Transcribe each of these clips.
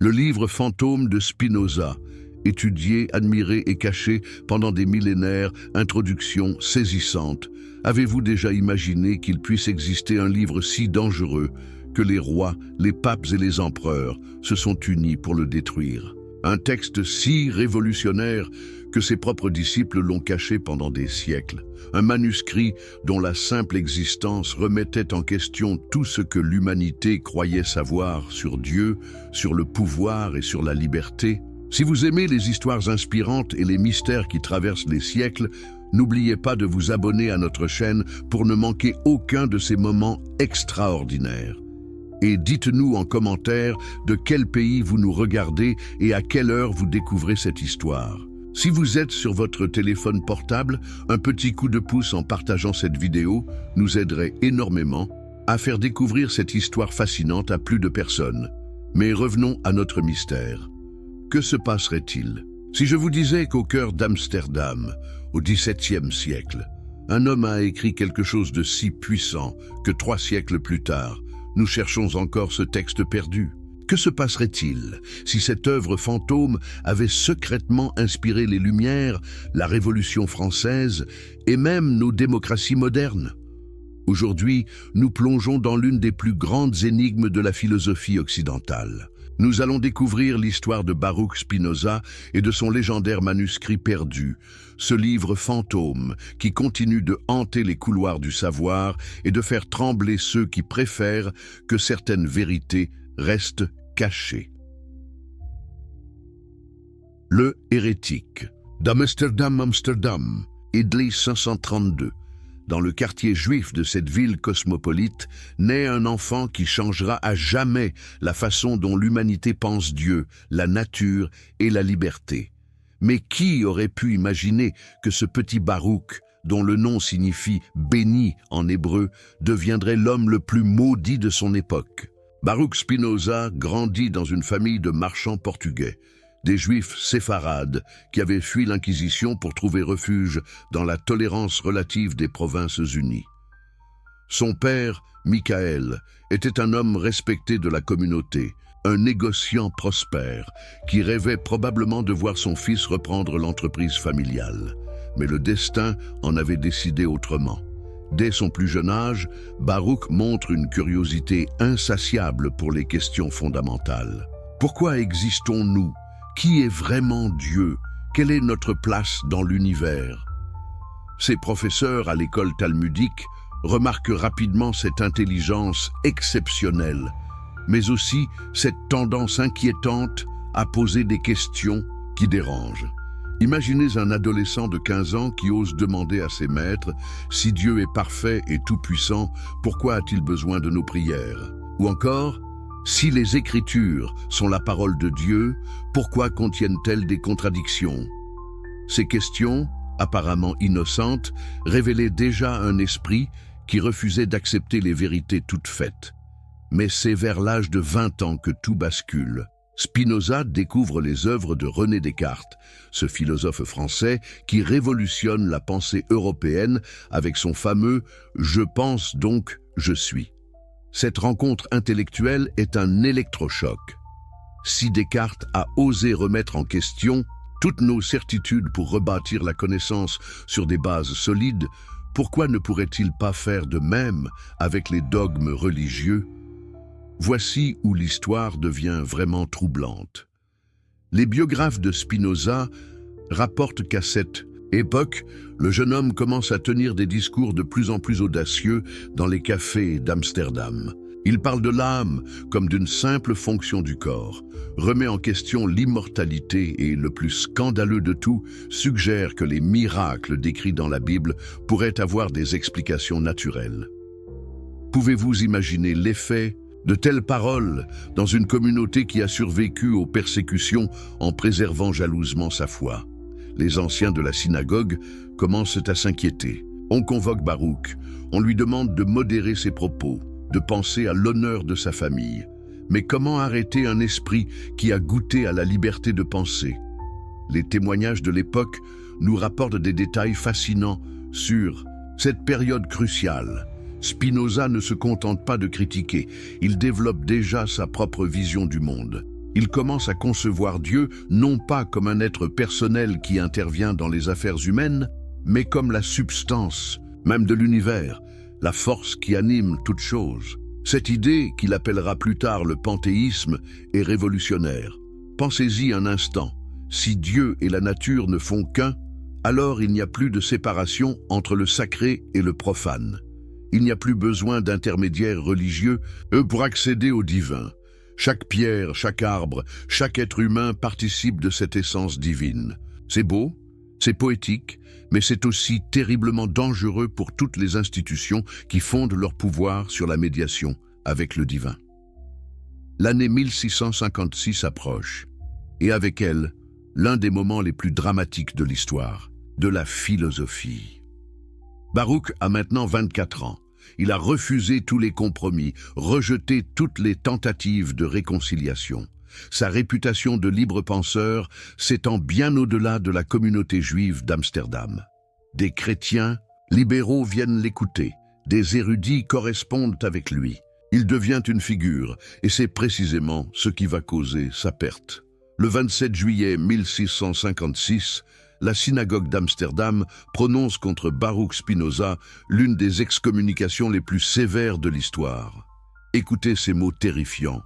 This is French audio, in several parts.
Le livre fantôme de Spinoza, étudié, admiré et caché pendant des millénaires, introduction saisissante. Avez-vous déjà imaginé qu'il puisse exister un livre si dangereux que les rois, les papes et les empereurs se sont unis pour le détruire? Un texte si révolutionnaire que ses propres disciples l'ont caché pendant des siècles. Un manuscrit dont la simple existence remettait en question tout ce que l'humanité croyait savoir sur Dieu, sur le pouvoir et sur la liberté. Si vous aimez les histoires inspirantes et les mystères qui traversent les siècles, n'oubliez pas de vous abonner à notre chaîne pour ne manquer aucun de ces moments extraordinaires. Et dites-nous en commentaire de quel pays vous nous regardez et à quelle heure vous découvrez cette histoire. Si vous êtes sur votre téléphone portable, un petit coup de pouce en partageant cette vidéo nous aiderait énormément à faire découvrir cette histoire fascinante à plus de personnes. Mais revenons à notre mystère. Que se passerait-il si je vous disais qu'au cœur d'Amsterdam, au XVIIe siècle, un homme a écrit quelque chose de si puissant que 3 siècles plus tard, nous cherchons encore ce texte perdu? Que se passerait-il si cette œuvre fantôme avait secrètement inspiré les Lumières, la Révolution française et même nos démocraties modernes? Aujourd'hui, nous plongeons dans l'une des plus grandes énigmes de la philosophie occidentale. Nous allons découvrir l'histoire de Baruch Spinoza et de son légendaire manuscrit perdu, ce livre fantôme qui continue de hanter les couloirs du savoir et de faire trembler ceux qui préfèrent que certaines vérités restent cachées. Le hérétique d'Amsterdam, Amsterdam, Idli 532. Dans le quartier juif de cette ville cosmopolite, naît un enfant qui changera à jamais la façon dont l'humanité pense Dieu, la nature et la liberté. Mais qui aurait pu imaginer que ce petit Baruch, dont le nom signifie « béni » en hébreu, deviendrait l'homme le plus maudit de son époque? Baruch Spinoza grandit dans une famille de marchands portugais, des juifs séfarades qui avaient fui l'Inquisition pour trouver refuge dans la tolérance relative des Provinces-Unies. Son père, Michael, était un homme respecté de la communauté, un négociant prospère qui rêvait probablement de voir son fils reprendre l'entreprise familiale. Mais le destin en avait décidé autrement. Dès son plus jeune âge, Baruch montre une curiosité insatiable pour les questions fondamentales. Pourquoi existons-nous? Qui est vraiment Dieu? Quelle est notre place dans l'univers? Ses professeurs à l'école talmudique remarquent rapidement cette intelligence exceptionnelle, mais aussi cette tendance inquiétante à poser des questions qui dérangent. Imaginez un adolescent de 15 ans qui ose demander à ses maîtres « Si Dieu est parfait et tout-puissant, pourquoi a-t-il besoin de nos prières ?» Ou encore « Si les Écritures sont la parole de Dieu, pourquoi contiennent-elles des contradictions ?» Ces questions, apparemment innocentes, révélaient déjà un esprit qui refusait d'accepter les vérités toutes faites. Mais c'est vers l'âge de 20 ans que tout bascule. Spinoza découvre les œuvres de René Descartes, ce philosophe français qui révolutionne la pensée européenne avec son fameux « Je pense donc je suis ». Cette rencontre intellectuelle est un électrochoc. Si Descartes a osé remettre en question toutes nos certitudes pour rebâtir la connaissance sur des bases solides, pourquoi ne pourrait-il pas faire de même avec les dogmes religieux? Voici où l'histoire devient vraiment troublante. Les biographes de Spinoza rapportent qu'à cette époque, le jeune homme commence à tenir des discours de plus en plus audacieux dans les cafés d'Amsterdam. Il parle de l'âme comme d'une simple fonction du corps, remet en question l'immortalité et, le plus scandaleux de tout, suggère que les miracles décrits dans la Bible pourraient avoir des explications naturelles. Pouvez-vous imaginer l'effet de telles paroles dans une communauté qui a survécu aux persécutions en préservant jalousement sa foi? Les anciens de la synagogue commencent à s'inquiéter. On convoque Baruch, on lui demande de modérer ses propos, de penser à l'honneur de sa famille. Mais comment arrêter un esprit qui a goûté à la liberté de penser? Les témoignages de l'époque nous rapportent des détails fascinants sur cette période cruciale. Spinoza ne se contente pas de critiquer, il développe déjà sa propre vision du monde. Il commence à concevoir Dieu non pas comme un être personnel qui intervient dans les affaires humaines, mais comme la substance, même de l'univers, la force qui anime toute chose. Cette idée, qu'il appellera plus tard le panthéisme, est révolutionnaire. Pensez-y un instant. Si Dieu et la nature ne font qu'un, alors il n'y a plus de séparation entre le sacré et le profane. Il n'y a plus besoin d'intermédiaires religieux pour accéder au divin. Chaque pierre, chaque arbre, chaque être humain participe de cette essence divine. C'est beau, c'est poétique, mais c'est aussi terriblement dangereux pour toutes les institutions qui fondent leur pouvoir sur la médiation avec le divin. L'année 1656 approche, et avec elle, l'un des moments les plus dramatiques de l'histoire, de la philosophie. Baruch a maintenant 24 ans. Il a refusé tous les compromis, rejeté toutes les tentatives de réconciliation. Sa réputation de libre penseur s'étend bien au-delà de la communauté juive d'Amsterdam. Des chrétiens libéraux viennent l'écouter, des érudits correspondent avec lui. Il devient une figure, et c'est précisément ce qui va causer sa perte. Le 27 juillet 1656, la synagogue d'Amsterdam prononce contre Baruch Spinoza l'une des excommunications les plus sévères de l'histoire. Écoutez ces mots terrifiants.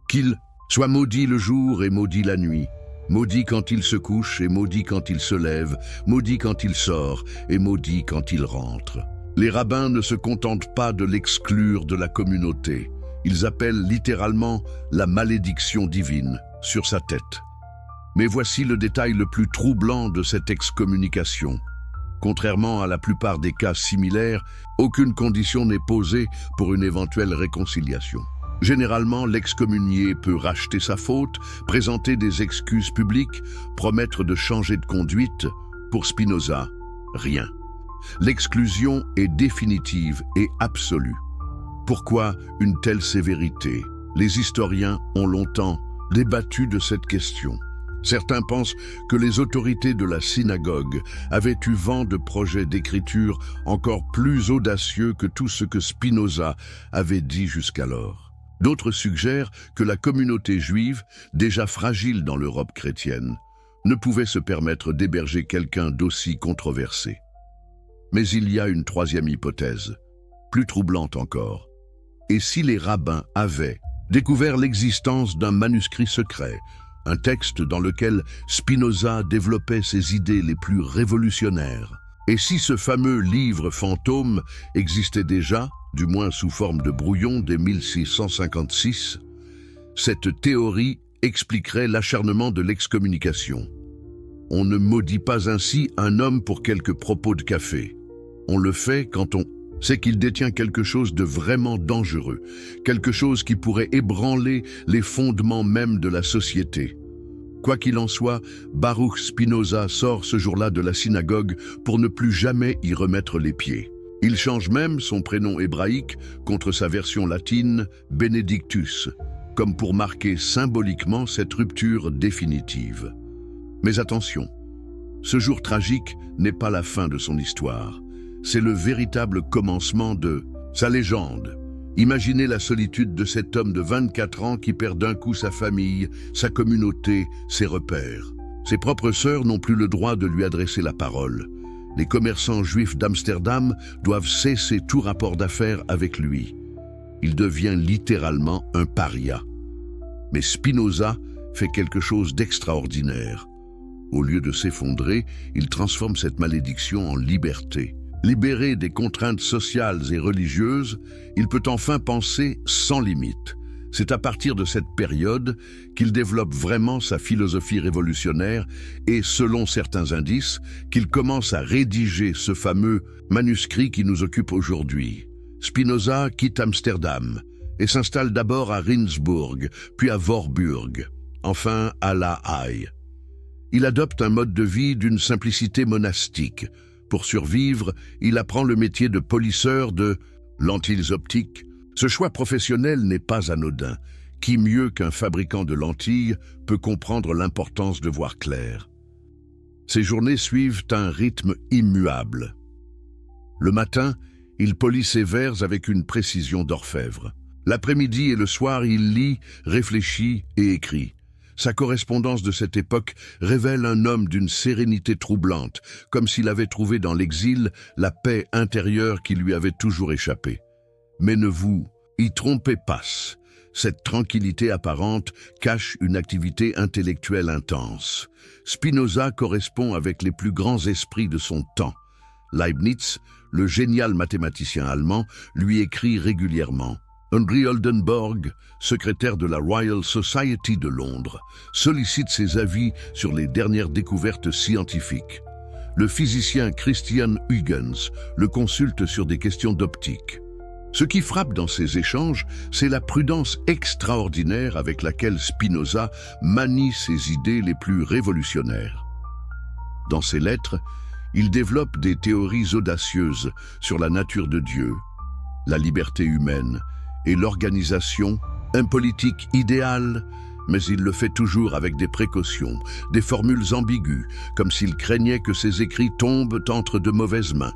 Qu'il soit maudit le jour et maudit la nuit, maudit quand il se couche et maudit quand il se lève, maudit quand il sort et maudit quand il rentre. Les rabbins ne se contentent pas de l'exclure de la communauté. Ils appellent littéralement la malédiction divine sur sa tête. Mais voici le détail le plus troublant de cette excommunication. Contrairement à la plupart des cas similaires, aucune condition n'est posée pour une éventuelle réconciliation. Généralement, l'excommunié peut racheter sa faute, présenter des excuses publiques, promettre de changer de conduite. Pour Spinoza, rien. L'exclusion est définitive et absolue. Pourquoi une telle sévérité? Les historiens ont longtemps débattu de cette question. Certains pensent que les autorités de la synagogue avaient eu vent de projets d'écriture encore plus audacieux que tout ce que Spinoza avait dit jusqu'alors. D'autres suggèrent que la communauté juive, déjà fragile dans l'Europe chrétienne, ne pouvait se permettre d'héberger quelqu'un d'aussi controversé. Mais il y a une troisième hypothèse, plus troublante encore. Et si les rabbins avaient découvert l'existence d'un manuscrit secret, un texte dans lequel Spinoza développait ses idées les plus révolutionnaires? Et si ce fameux livre fantôme existait déjà, du moins sous forme de brouillon dès 1656, cette théorie expliquerait l'acharnement de l'excommunication. On ne maudit pas ainsi un homme pour quelques propos de café. On le fait quand on sait qu'il détient quelque chose de vraiment dangereux, quelque chose qui pourrait ébranler les fondements même de la société. Quoi qu'il en soit, Baruch Spinoza sort ce jour-là de la synagogue pour ne plus jamais y remettre les pieds. Il change même son prénom hébraïque contre sa version latine, Benedictus, comme pour marquer symboliquement cette rupture définitive. Mais attention, ce jour tragique n'est pas la fin de son histoire. C'est le véritable commencement de sa légende. Imaginez la solitude de cet homme de 24 ans qui perd d'un coup sa famille, sa communauté, ses repères. Ses propres sœurs n'ont plus le droit de lui adresser la parole. Les commerçants juifs d'Amsterdam doivent cesser tout rapport d'affaires avec lui. Il devient littéralement un paria. Mais Spinoza fait quelque chose d'extraordinaire. Au lieu de s'effondrer, il transforme cette malédiction en liberté. Libéré des contraintes sociales et religieuses, il peut enfin penser sans limite. C'est à partir de cette période qu'il développe vraiment sa philosophie révolutionnaire et, selon certains indices, qu'il commence à rédiger ce fameux manuscrit qui nous occupe aujourd'hui. Spinoza quitte Amsterdam et s'installe d'abord à Rindsburg, puis à Voorburg, enfin à La Haye. Il adopte un mode de vie d'une simplicité monastique. Pour survivre, il apprend le métier de polisseur de lentilles optiques. Ce choix professionnel n'est pas anodin. Qui mieux qu'un fabricant de lentilles peut comprendre l'importance de voir clair? Ses journées suivent un rythme immuable. Le matin, il polit ses verres avec une précision d'orfèvre. L'après-midi et le soir, il lit, réfléchit et écrit. Sa correspondance de cette époque révèle un homme d'une sérénité troublante, comme s'il avait trouvé dans l'exil la paix intérieure qui lui avait toujours échappé. Mais ne vous y trompez pas. Cette tranquillité apparente cache une activité intellectuelle intense. Spinoza correspond avec les plus grands esprits de son temps. Leibniz, le génial mathématicien allemand, lui écrit régulièrement. Henry Oldenburg, secrétaire de la Royal Society de Londres, sollicite ses avis sur les dernières découvertes scientifiques. Le physicien Christian Huygens le consulte sur des questions d'optique. Ce qui frappe dans ces échanges, c'est la prudence extraordinaire avec laquelle Spinoza manie ses idées les plus révolutionnaires. Dans ses lettres, il développe des théories audacieuses sur la nature de Dieu, la liberté humaine et l'organisation, un politique idéal, mais il le fait toujours avec des précautions, des formules ambiguës, comme s'il craignait que ses écrits tombent entre de mauvaises mains.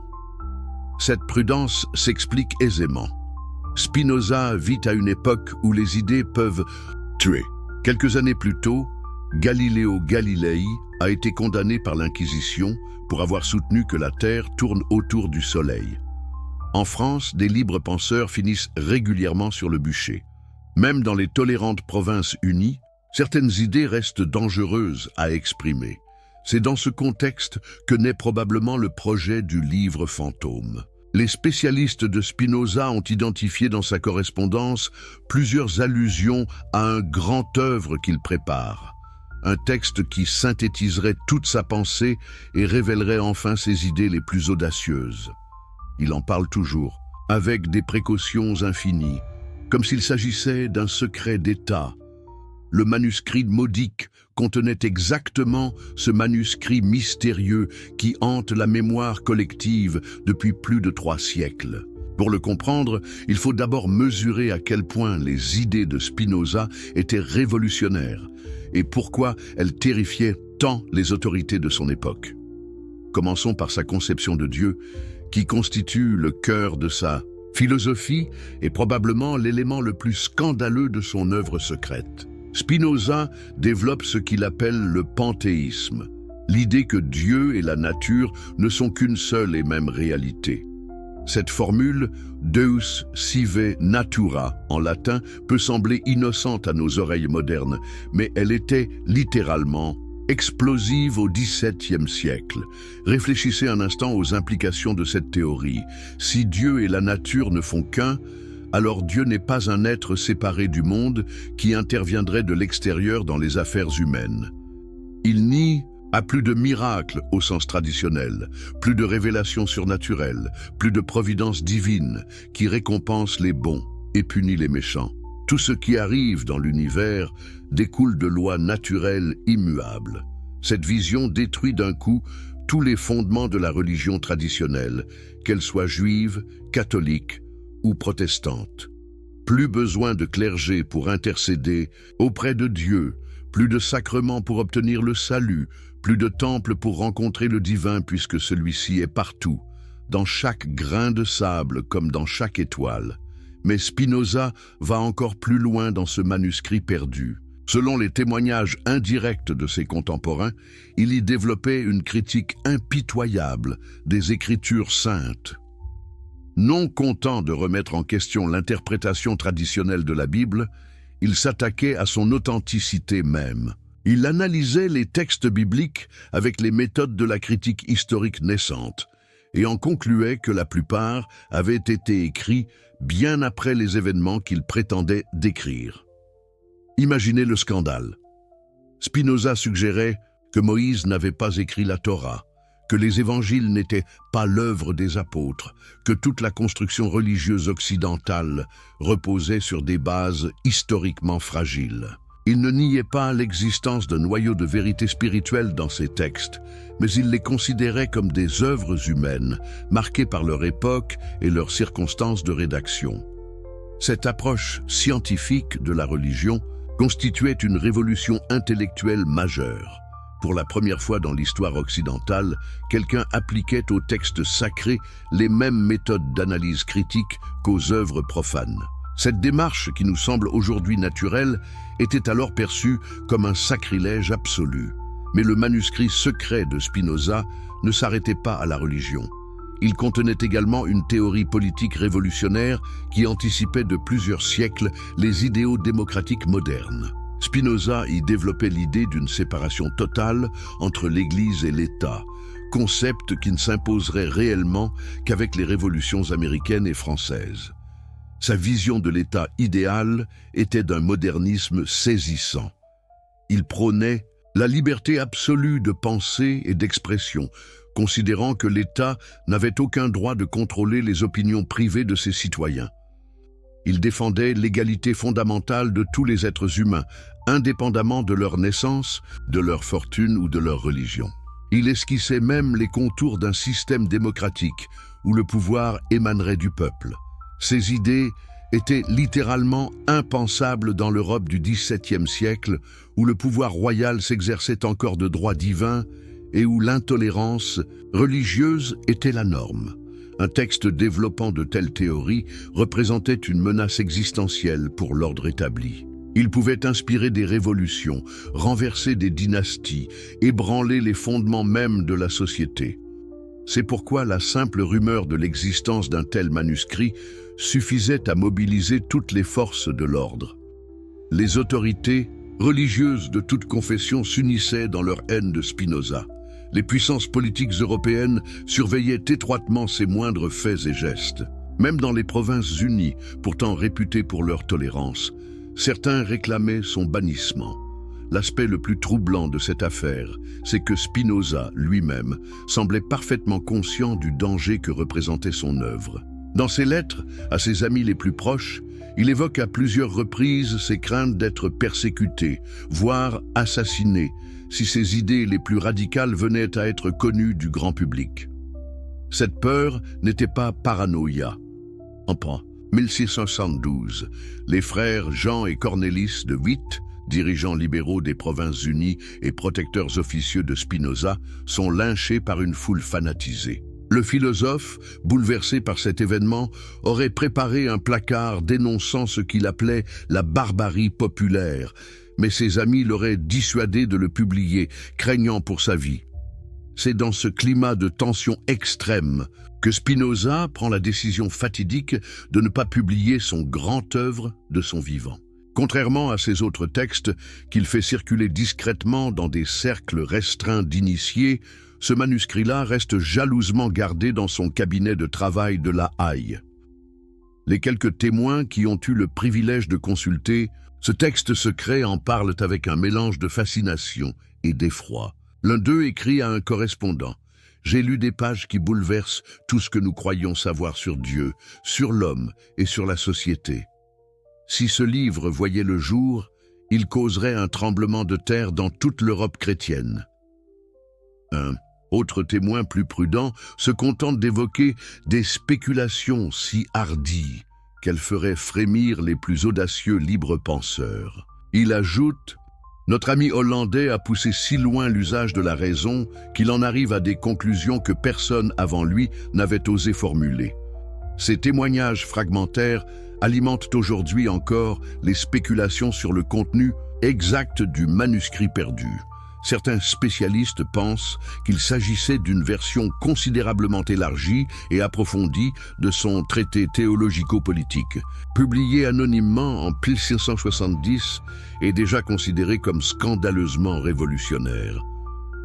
Cette prudence s'explique aisément. Spinoza vit à une époque où les idées peuvent tuer. Quelques années plus tôt, Galileo Galilei a été condamné par l'Inquisition pour avoir soutenu que la Terre tourne autour du Soleil. En France, des libres penseurs finissent régulièrement sur le bûcher. Même dans les tolérantes provinces unies, certaines idées restent dangereuses à exprimer. C'est dans ce contexte que naît probablement le projet du livre fantôme. Les spécialistes de Spinoza ont identifié dans sa correspondance plusieurs allusions à un grand œuvre qu'il prépare. Un texte qui synthétiserait toute sa pensée et révélerait enfin ses idées les plus audacieuses. Il en parle toujours, avec des précautions infinies, comme s'il s'agissait d'un secret d'État. Le manuscrit modique contenait exactement ce manuscrit mystérieux qui hante la mémoire collective depuis plus de 3 siècles. Pour le comprendre, il faut d'abord mesurer à quel point les idées de Spinoza étaient révolutionnaires et pourquoi elles terrifiaient tant les autorités de son époque. Commençons par sa conception de Dieu, qui constitue le cœur de sa philosophie et probablement l'élément le plus scandaleux de son œuvre secrète. Spinoza développe ce qu'il appelle le panthéisme, l'idée que Dieu et la nature ne sont qu'une seule et même réalité. Cette formule, Deus sive natura, en latin, peut sembler innocente à nos oreilles modernes, mais elle était littéralement explosive au XVIIe siècle. Réfléchissez un instant aux implications de cette théorie. Si Dieu et la nature ne font qu'un, alors Dieu n'est pas un être séparé du monde qui interviendrait de l'extérieur dans les affaires humaines. Il nie à plus de miracles au sens traditionnel, plus de révélations surnaturelles, plus de providence divine qui récompense les bons et punit les méchants. Tout ce qui arrive dans l'univers découle de lois naturelles immuables. Cette vision détruit d'un coup tous les fondements de la religion traditionnelle, qu'elle soit juive, catholique ou protestante. Plus besoin de clergé pour intercéder auprès de Dieu, plus de sacrements pour obtenir le salut, plus de temples pour rencontrer le divin puisque celui-ci est partout, dans chaque grain de sable comme dans chaque étoile. Mais Spinoza va encore plus loin dans ce manuscrit perdu. Selon les témoignages indirects de ses contemporains, il y développait une critique impitoyable des Écritures saintes. Non content de remettre en question l'interprétation traditionnelle de la Bible, il s'attaquait à son authenticité même. Il analysait les textes bibliques avec les méthodes de la critique historique naissante et en concluait que la plupart avaient été écrits bien après les événements qu'il prétendait décrire. Imaginez le scandale. Spinoza suggérait que Moïse n'avait pas écrit la Torah, que les évangiles n'étaient pas l'œuvre des apôtres, que toute la construction religieuse occidentale reposait sur des bases historiquement fragiles. Il ne niait pas l'existence d'un noyau de vérité spirituelle dans ces textes, mais il les considérait comme des œuvres humaines, marquées par leur époque et leurs circonstances de rédaction. Cette approche scientifique de la religion constituait une révolution intellectuelle majeure. Pour la première fois dans l'histoire occidentale, quelqu'un appliquait aux textes sacrés les mêmes méthodes d'analyse critique qu'aux œuvres profanes. Cette démarche, qui nous semble aujourd'hui naturelle, était alors perçue comme un sacrilège absolu. Mais le manuscrit secret de Spinoza ne s'arrêtait pas à la religion. Il contenait également une théorie politique révolutionnaire qui anticipait de plusieurs siècles les idéaux démocratiques modernes. Spinoza y développait l'idée d'une séparation totale entre l'Église et l'État, concept qui ne s'imposerait réellement qu'avec les révolutions américaines et françaises. Sa vision de l'État idéal était d'un modernisme saisissant. Il prônait la liberté absolue de pensée et d'expression, considérant que l'État n'avait aucun droit de contrôler les opinions privées de ses citoyens. Il défendait l'égalité fondamentale de tous les êtres humains, indépendamment de leur naissance, de leur fortune ou de leur religion. Il esquissait même les contours d'un système démocratique où le pouvoir émanerait du peuple. Ces idées étaient littéralement impensables dans l'Europe du XVIIe siècle, où le pouvoir royal s'exerçait encore de droit divin et où l'intolérance religieuse était la norme. Un texte développant de telles théories représentait une menace existentielle pour l'ordre établi. Il pouvait inspirer des révolutions, renverser des dynasties, ébranler les fondements mêmes de la société. C'est pourquoi la simple rumeur de l'existence d'un tel manuscrit suffisait à mobiliser toutes les forces de l'ordre. Les autorités religieuses de toute confession s'unissaient dans leur haine de Spinoza. Les puissances politiques européennes surveillaient étroitement ses moindres faits et gestes. Même dans les Provinces-Unies, pourtant réputées pour leur tolérance, certains réclamaient son bannissement. L'aspect le plus troublant de cette affaire, c'est que Spinoza lui-même semblait parfaitement conscient du danger que représentait son œuvre. Dans ses lettres à ses amis les plus proches, il évoque à plusieurs reprises ses craintes d'être persécuté, voire assassiné, si ses idées les plus radicales venaient à être connues du grand public. Cette peur n'était pas paranoïa. En 1672, les frères Jean et Cornelis de Witt, dirigeants libéraux des Provinces-Unies et protecteurs officieux de Spinoza, sont lynchés par une foule fanatisée. Le philosophe, bouleversé par cet événement, aurait préparé un placard dénonçant ce qu'il appelait la barbarie populaire, mais ses amis l'auraient dissuadé de le publier, craignant pour sa vie. C'est dans ce climat de tension extrême que Spinoza prend la décision fatidique de ne pas publier son grand œuvre de son vivant. Contrairement à ses autres textes, qu'il fait circuler discrètement dans des cercles restreints d'initiés, ce manuscrit-là reste jalousement gardé dans son cabinet de travail de La Haye. Les quelques témoins qui ont eu le privilège de consulter ce texte secret en parlent avec un mélange de fascination et d'effroi. L'un d'eux écrit à un correspondant « J'ai lu des pages qui bouleversent tout ce que nous croyons savoir sur Dieu, sur l'homme et sur la société. Si ce livre voyait le jour, il causerait un tremblement de terre dans toute l'Europe chrétienne. » Un autre témoin plus prudent se contente d'évoquer des spéculations si hardies qu'elles feraient frémir les plus audacieux libres penseurs. Il ajoute « Notre ami hollandais a poussé si loin l'usage de la raison qu'il en arrive à des conclusions que personne avant lui n'avait osé formuler. » Ces témoignages fragmentaires alimentent aujourd'hui encore les spéculations sur le contenu exact du manuscrit perdu. Certains spécialistes pensent qu'il s'agissait d'une version considérablement élargie et approfondie de son traité théologico-politique. Publié anonymement en 1670 et déjà considéré comme scandaleusement révolutionnaire.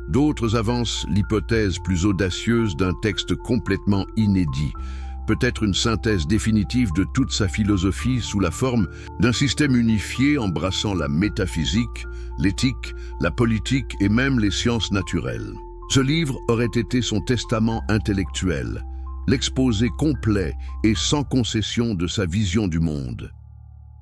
D'autres avancent l'hypothèse plus audacieuse d'un texte complètement inédit, peut-être une synthèse définitive de toute sa philosophie sous la forme d'un système unifié embrassant la métaphysique, l'éthique, la politique et même les sciences naturelles. Ce livre aurait été son testament intellectuel, l'exposé complet et sans concession de sa vision du monde.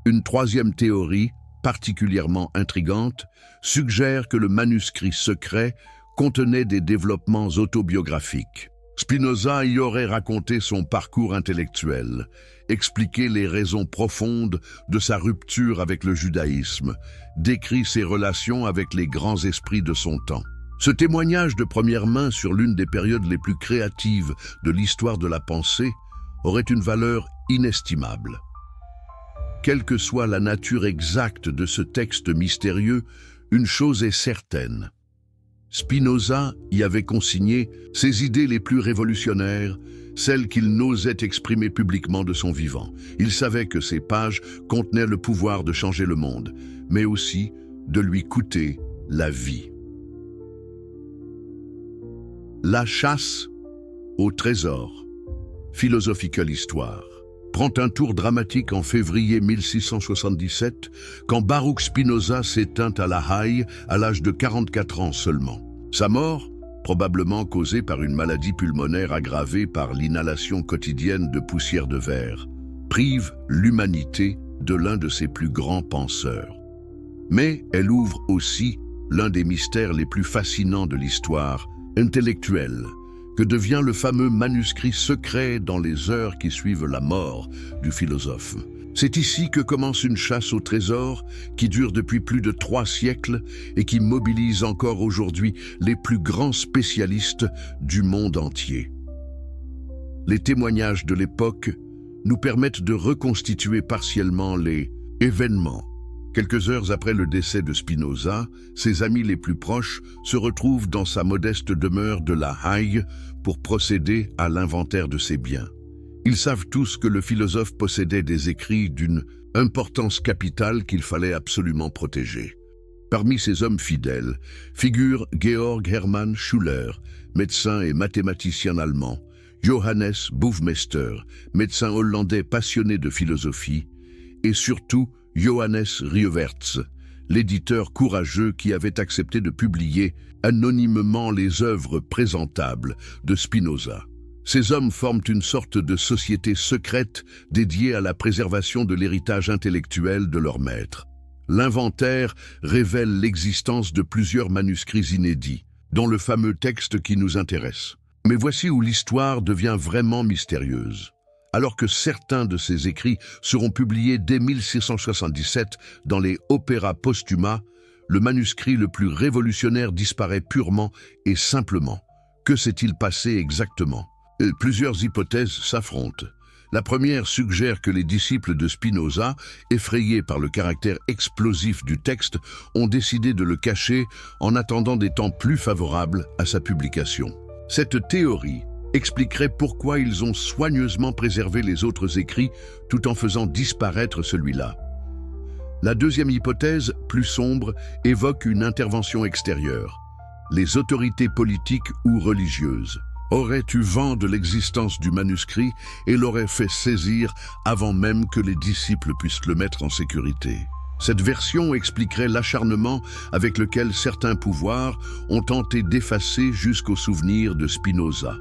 Une troisième théorie, particulièrement intrigante, suggère que le manuscrit secret contenait des développements autobiographiques. Spinoza y aurait raconté son parcours intellectuel, expliqué les raisons profondes de sa rupture avec le judaïsme, décrit ses relations avec les grands esprits de son temps. Ce témoignage de première main sur l'une des périodes les plus créatives de l'histoire de la pensée aurait une valeur inestimable. quelle que soit la nature exacte de ce texte mystérieux, une chose est certaine. Spinoza y avait consigné ses idées les plus révolutionnaires, celles qu'il n'osait exprimer publiquement de son vivant. Il savait que ces pages contenaient le pouvoir de changer le monde, mais aussi de lui coûter la vie. La chasse au trésor, Philosophical Histoire, prend un tour dramatique en février 1677, quand Baruch Spinoza s'éteint à La Haye à l'âge de 44 ans seulement. Sa mort, probablement causée par une maladie pulmonaire aggravée par l'inhalation quotidienne de poussière de verre, prive l'humanité de l'un de ses plus grands penseurs. Mais elle ouvre aussi l'un des mystères les plus fascinants de l'histoire intellectuelle, que devient le fameux manuscrit secret dans les heures qui suivent la mort du philosophe. C'est ici que commence une chasse au trésor qui dure depuis plus de 3 siècles et qui mobilise encore aujourd'hui les plus grands spécialistes du monde entier. Les témoignages de l'époque nous permettent de reconstituer partiellement les événements. Quelques heures après le décès de Spinoza, ses amis les plus proches se retrouvent dans sa modeste demeure de La Haye pour procéder à l'inventaire de ses biens. Ils savent tous que le philosophe possédait des écrits d'une importance capitale qu'il fallait absolument protéger. Parmi ces hommes fidèles figurent Georg Hermann Schuler, médecin et mathématicien allemand, Johannes Buchmeister, médecin hollandais passionné de philosophie, et surtout Johannes Riewerts, l'éditeur courageux qui avait accepté de publier anonymement les œuvres présentables de Spinoza. Ces hommes forment une sorte de société secrète dédiée à la préservation de l'héritage intellectuel de leur maître. L'inventaire révèle l'existence de plusieurs manuscrits inédits, dont le fameux texte qui nous intéresse. Mais voici où l'histoire devient vraiment mystérieuse. Alors que certains de ces écrits seront publiés dès 1677 dans les Opera Postuma, le manuscrit le plus révolutionnaire disparaît purement et simplement. Que s'est-il passé exactement ? Plusieurs hypothèses s'affrontent. La première suggère que les disciples de Spinoza, effrayés par le caractère explosif du texte, ont décidé de le cacher en attendant des temps plus favorables à sa publication. Cette théorie expliquerait pourquoi ils ont soigneusement préservé les autres écrits tout en faisant disparaître celui-là. La deuxième hypothèse, plus sombre, évoque une intervention extérieure. Les autorités politiques ou religieuses auraient eu vent de l'existence du manuscrit et l'auraient fait saisir avant même que les disciples puissent le mettre en sécurité. Cette version expliquerait l'acharnement avec lequel certains pouvoirs ont tenté d'effacer jusqu'au souvenir de Spinoza.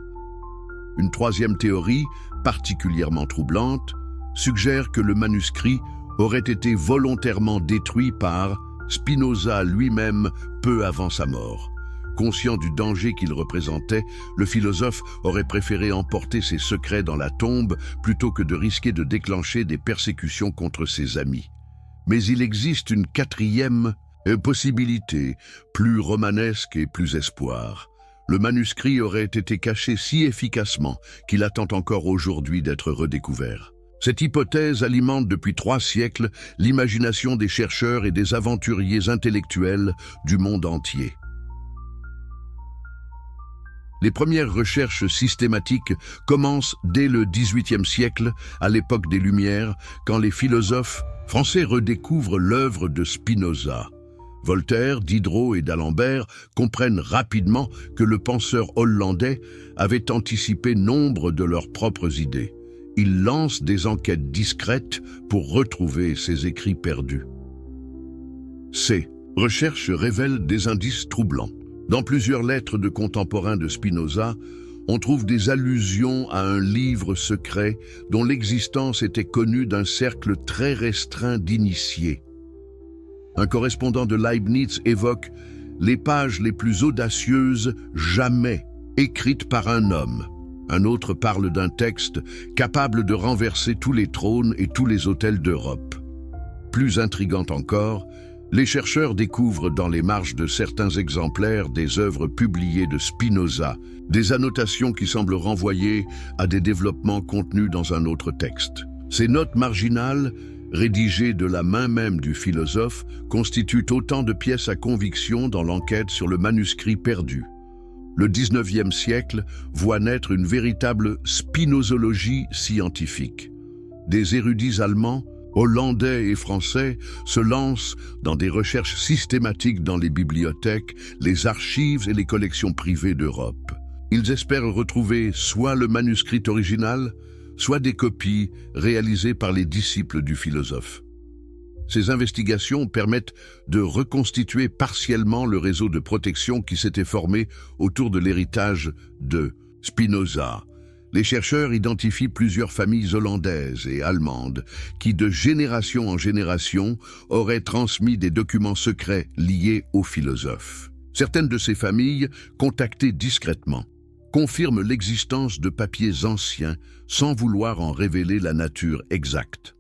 Une troisième théorie, particulièrement troublante, suggère que le manuscrit aurait été volontairement détruit par Spinoza lui-même peu avant sa mort. Conscient du danger qu'il représentait, le philosophe aurait préféré emporter ses secrets dans la tombe plutôt que de risquer de déclencher des persécutions contre ses amis. Mais il existe une quatrième possibilité, plus romanesque et plus espoir. Le manuscrit aurait été caché si efficacement qu'il attend encore aujourd'hui d'être redécouvert. Cette hypothèse alimente depuis 3 siècles l'imagination des chercheurs et des aventuriers intellectuels du monde entier. Les premières recherches systématiques commencent dès le XVIIIe siècle, à l'époque des Lumières, quand les philosophes français redécouvrent l'œuvre de Spinoza. Voltaire, Diderot et d'Alembert comprennent rapidement que le penseur hollandais avait anticipé nombre de leurs propres idées. Ils lancent des enquêtes discrètes pour retrouver ces écrits perdus. Ces recherches révèlent des indices troublants. Dans plusieurs lettres de contemporains de Spinoza, on trouve des allusions à un livre secret dont l'existence était connue d'un cercle très restreint d'initiés. Un correspondant de Leibniz évoque les pages les plus audacieuses jamais écrites par un homme. Un autre parle d'un texte capable de renverser tous les trônes et tous les autels d'Europe. Plus intrigant encore, les chercheurs découvrent dans les marges de certains exemplaires des œuvres publiées de Spinoza, des annotations qui semblent renvoyer à des développements contenus dans un autre texte. Ces notes marginales rédigés de la main même du philosophe, constituent autant de pièces à conviction dans l'enquête sur le manuscrit perdu. Le XIXe siècle voit naître une véritable spinozologie scientifique. Des érudits allemands, hollandais et français se lancent dans des recherches systématiques dans les bibliothèques, les archives et les collections privées d'Europe. Ils espèrent retrouver soit le manuscrit original, soit des copies réalisées par les disciples du philosophe. Ces investigations permettent de reconstituer partiellement le réseau de protection qui s'était formé autour de l'héritage de Spinoza. Les chercheurs identifient plusieurs familles hollandaises et allemandes qui, de génération en génération, auraient transmis des documents secrets liés au philosophe. Certaines de ces familles, contactées discrètement, confirment l'existence de papiers anciens sans vouloir en révéler la nature exacte.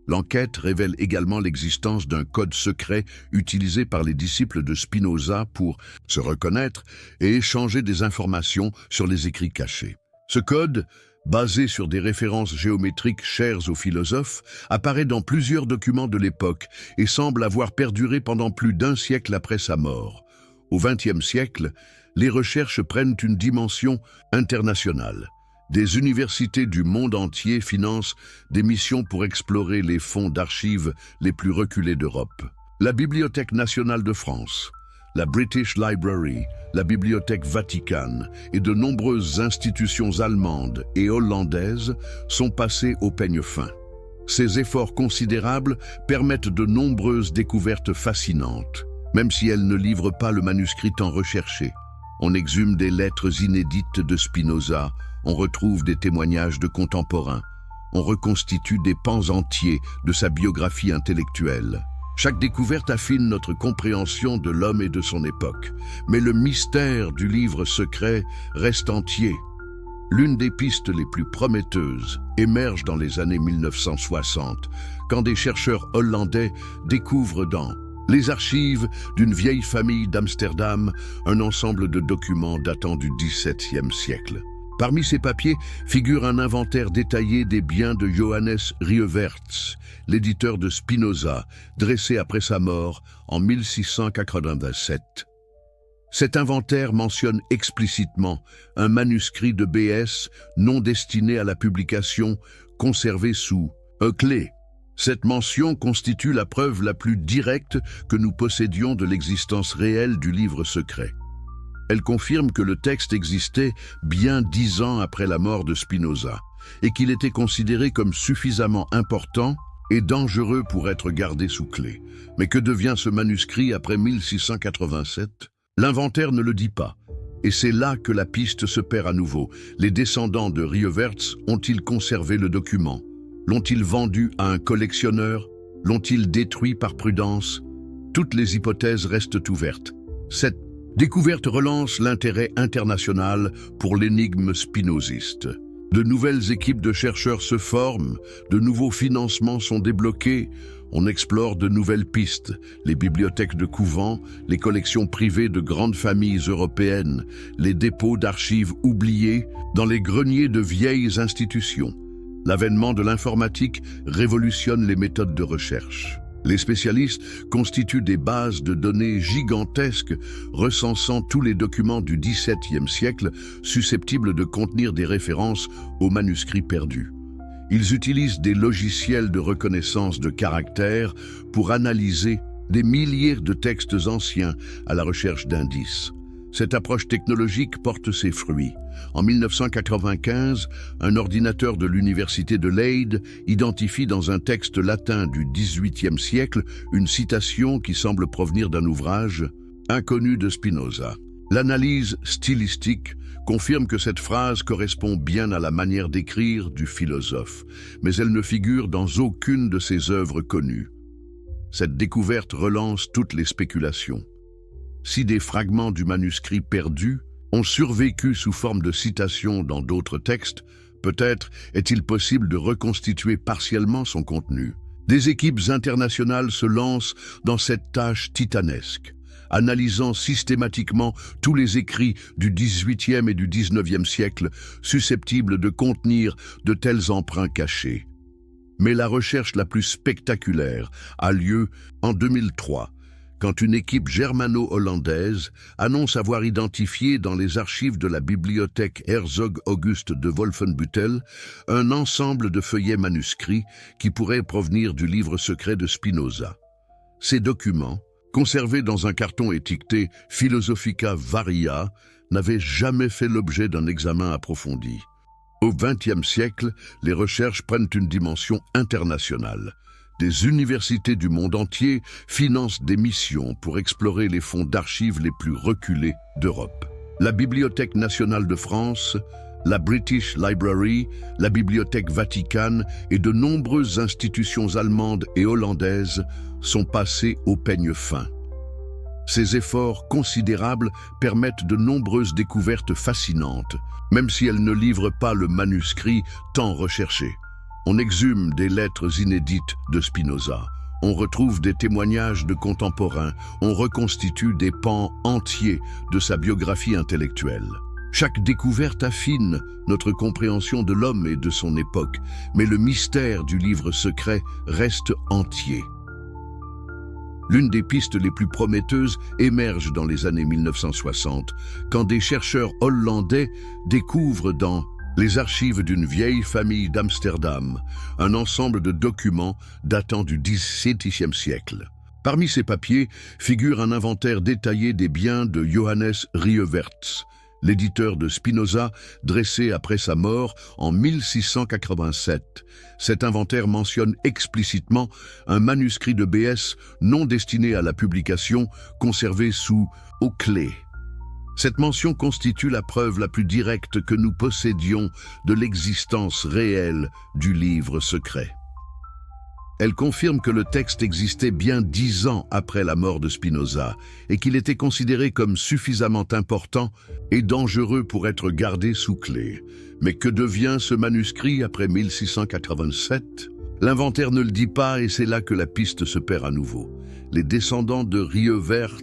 L'enquête révèle également l'existence d'un code secret utilisé par les disciples de Spinoza pour se reconnaître et échanger des informations sur les écrits cachés. Ce code, basé sur des références géométriques chères aux philosophes, apparaît dans plusieurs documents de l'époque et semble avoir perduré pendant plus d'un siècle après sa mort. Au XXe siècle, les recherches prennent une dimension internationale. Des universités du monde entier financent des missions pour explorer les fonds d'archives les plus reculés d'Europe. La Bibliothèque nationale de France, la British Library, la Bibliothèque Vatican et de nombreuses institutions allemandes et hollandaises sont passées au peigne fin. Ces efforts considérables permettent de nombreuses découvertes fascinantes, même si elles ne livrent pas le manuscrit tant recherché. On exhume des lettres inédites de Spinoza, on retrouve des témoignages de contemporains, on reconstitue des pans entiers de sa biographie intellectuelle. Chaque découverte affine notre compréhension de l'homme et de son époque, mais le mystère du livre secret reste entier. L'une des pistes les plus prometteuses émerge dans les années 1960, quand des chercheurs hollandais découvrent dans les archives d'une vieille famille d'Amsterdam un ensemble de documents datant du XVIIe siècle. Parmi ces papiers figure un inventaire détaillé des biens de Johannes Rieverts, l'éditeur de Spinoza, dressé après sa mort en 1687. Cet inventaire mentionne explicitement un manuscrit de B.S. non destiné à la publication, conservé sous clé. Cette mention constitue la preuve la plus directe que nous possédions de l'existence réelle du livre secret. Elle confirme que le texte existait bien 10 ans après la mort de Spinoza et qu'il était considéré comme suffisamment important et dangereux pour être gardé sous clé. Mais que devient ce manuscrit après 1687 ? L'inventaire ne le dit pas, et c'est là que la piste se perd à nouveau. Les descendants de Rieverts ont-ils conservé le document ? L'ont-ils vendu à un collectionneur? L'ont-ils détruit par prudence? Toutes les hypothèses restent ouvertes. Cette découverte relance l'intérêt international pour l'énigme spinoziste. De nouvelles équipes de chercheurs se forment, de nouveaux financements sont débloqués, on explore de nouvelles pistes, les bibliothèques de couvents, les collections privées de grandes familles européennes, les dépôts d'archives oubliés dans les greniers de vieilles institutions. L'avènement de l'informatique révolutionne les méthodes de recherche. Les spécialistes constituent des bases de données gigantesques recensant tous les documents du XVIIe siècle susceptibles de contenir des références aux manuscrits perdus. Ils utilisent des logiciels de reconnaissance de caractères pour analyser des milliers de textes anciens à la recherche d'indices. Cette approche technologique porte ses fruits. En 1995, un ordinateur de l'université de Leyde identifie dans un texte latin du XVIIIe siècle une citation qui semble provenir d'un ouvrage inconnu de Spinoza. L'analyse stylistique confirme que cette phrase correspond bien à la manière d'écrire du philosophe, mais elle ne figure dans aucune de ses œuvres connues. Cette découverte relance toutes les spéculations. Si des fragments du manuscrit perdu ont survécu sous forme de citations dans d'autres textes, peut-être est-il possible de reconstituer partiellement son contenu. Des équipes internationales se lancent dans cette tâche titanesque, analysant systématiquement tous les écrits du XVIIIe et du XIXe siècle susceptibles de contenir de tels emprunts cachés. Mais la recherche la plus spectaculaire a lieu en 2003, quand une équipe germano-hollandaise annonce avoir identifié dans les archives de la bibliothèque Herzog August de Wolfenbüttel un ensemble de feuillets manuscrits qui pourraient provenir du livre secret de Spinoza. Ces documents, conservés dans un carton étiqueté Philosophica Varia, n'avaient jamais fait l'objet d'un examen approfondi. Au XXe siècle, les recherches prennent une dimension internationale. Des universités du monde entier financent des missions pour explorer les fonds d'archives les plus reculés d'Europe. La Bibliothèque nationale de France, la British Library, la Bibliothèque Vaticane et de nombreuses institutions allemandes et hollandaises sont passées au peigne fin. Ces efforts considérables permettent de nombreuses découvertes fascinantes, même si elles ne livrent pas le manuscrit tant recherché. On exhume des lettres inédites de Spinoza, on retrouve des témoignages de contemporains, on reconstitue des pans entiers de sa biographie intellectuelle. Chaque découverte affine notre compréhension de l'homme et de son époque, mais le mystère du livre secret reste entier. L'une des pistes les plus prometteuses émerge dans les années 1960, quand des chercheurs hollandais découvrent dans les archives d'une vieille famille d'Amsterdam un ensemble de documents datant du XVIIe siècle. Parmi ces papiers figure un inventaire détaillé des biens de Johannes Rieverts, l'éditeur de Spinoza, dressé après sa mort en 1687. Cet inventaire mentionne explicitement un manuscrit de B.S. non destiné à la publication, conservé sous clé. Cette mention constitue la preuve la plus directe que nous possédions de l'existence réelle du livre secret. Elle confirme que le texte existait bien 10 ans après la mort de Spinoza et qu'il était considéré comme suffisamment important et dangereux pour être gardé sous clé. Mais que devient ce manuscrit après 1687 ? L'inventaire ne le dit pas et c'est là que la piste se perd à nouveau. Les descendants de Rieverts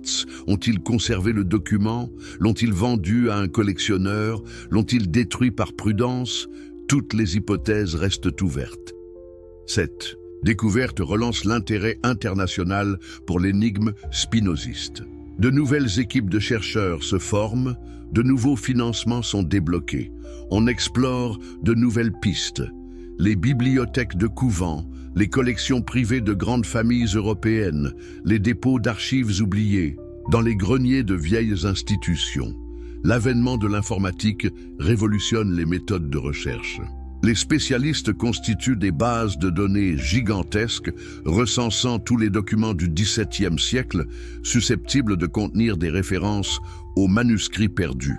ont-ils conservé le document? L'ont-ils vendu à un collectionneur? L'ont-ils détruit par prudence? Toutes les hypothèses restent ouvertes. Cette découverte relance l'intérêt international pour l'énigme spinoziste. De nouvelles équipes de chercheurs se forment, de nouveaux financements sont débloqués. On explore de nouvelles pistes. Les bibliothèques de couvents, les collections privées de grandes familles européennes, les dépôts d'archives oubliés, dans les greniers de vieilles institutions. L'avènement de l'informatique révolutionne les méthodes de recherche. Les spécialistes constituent des bases de données gigantesques, recensant tous les documents du XVIIe siècle, susceptibles de contenir des références aux manuscrits perdus.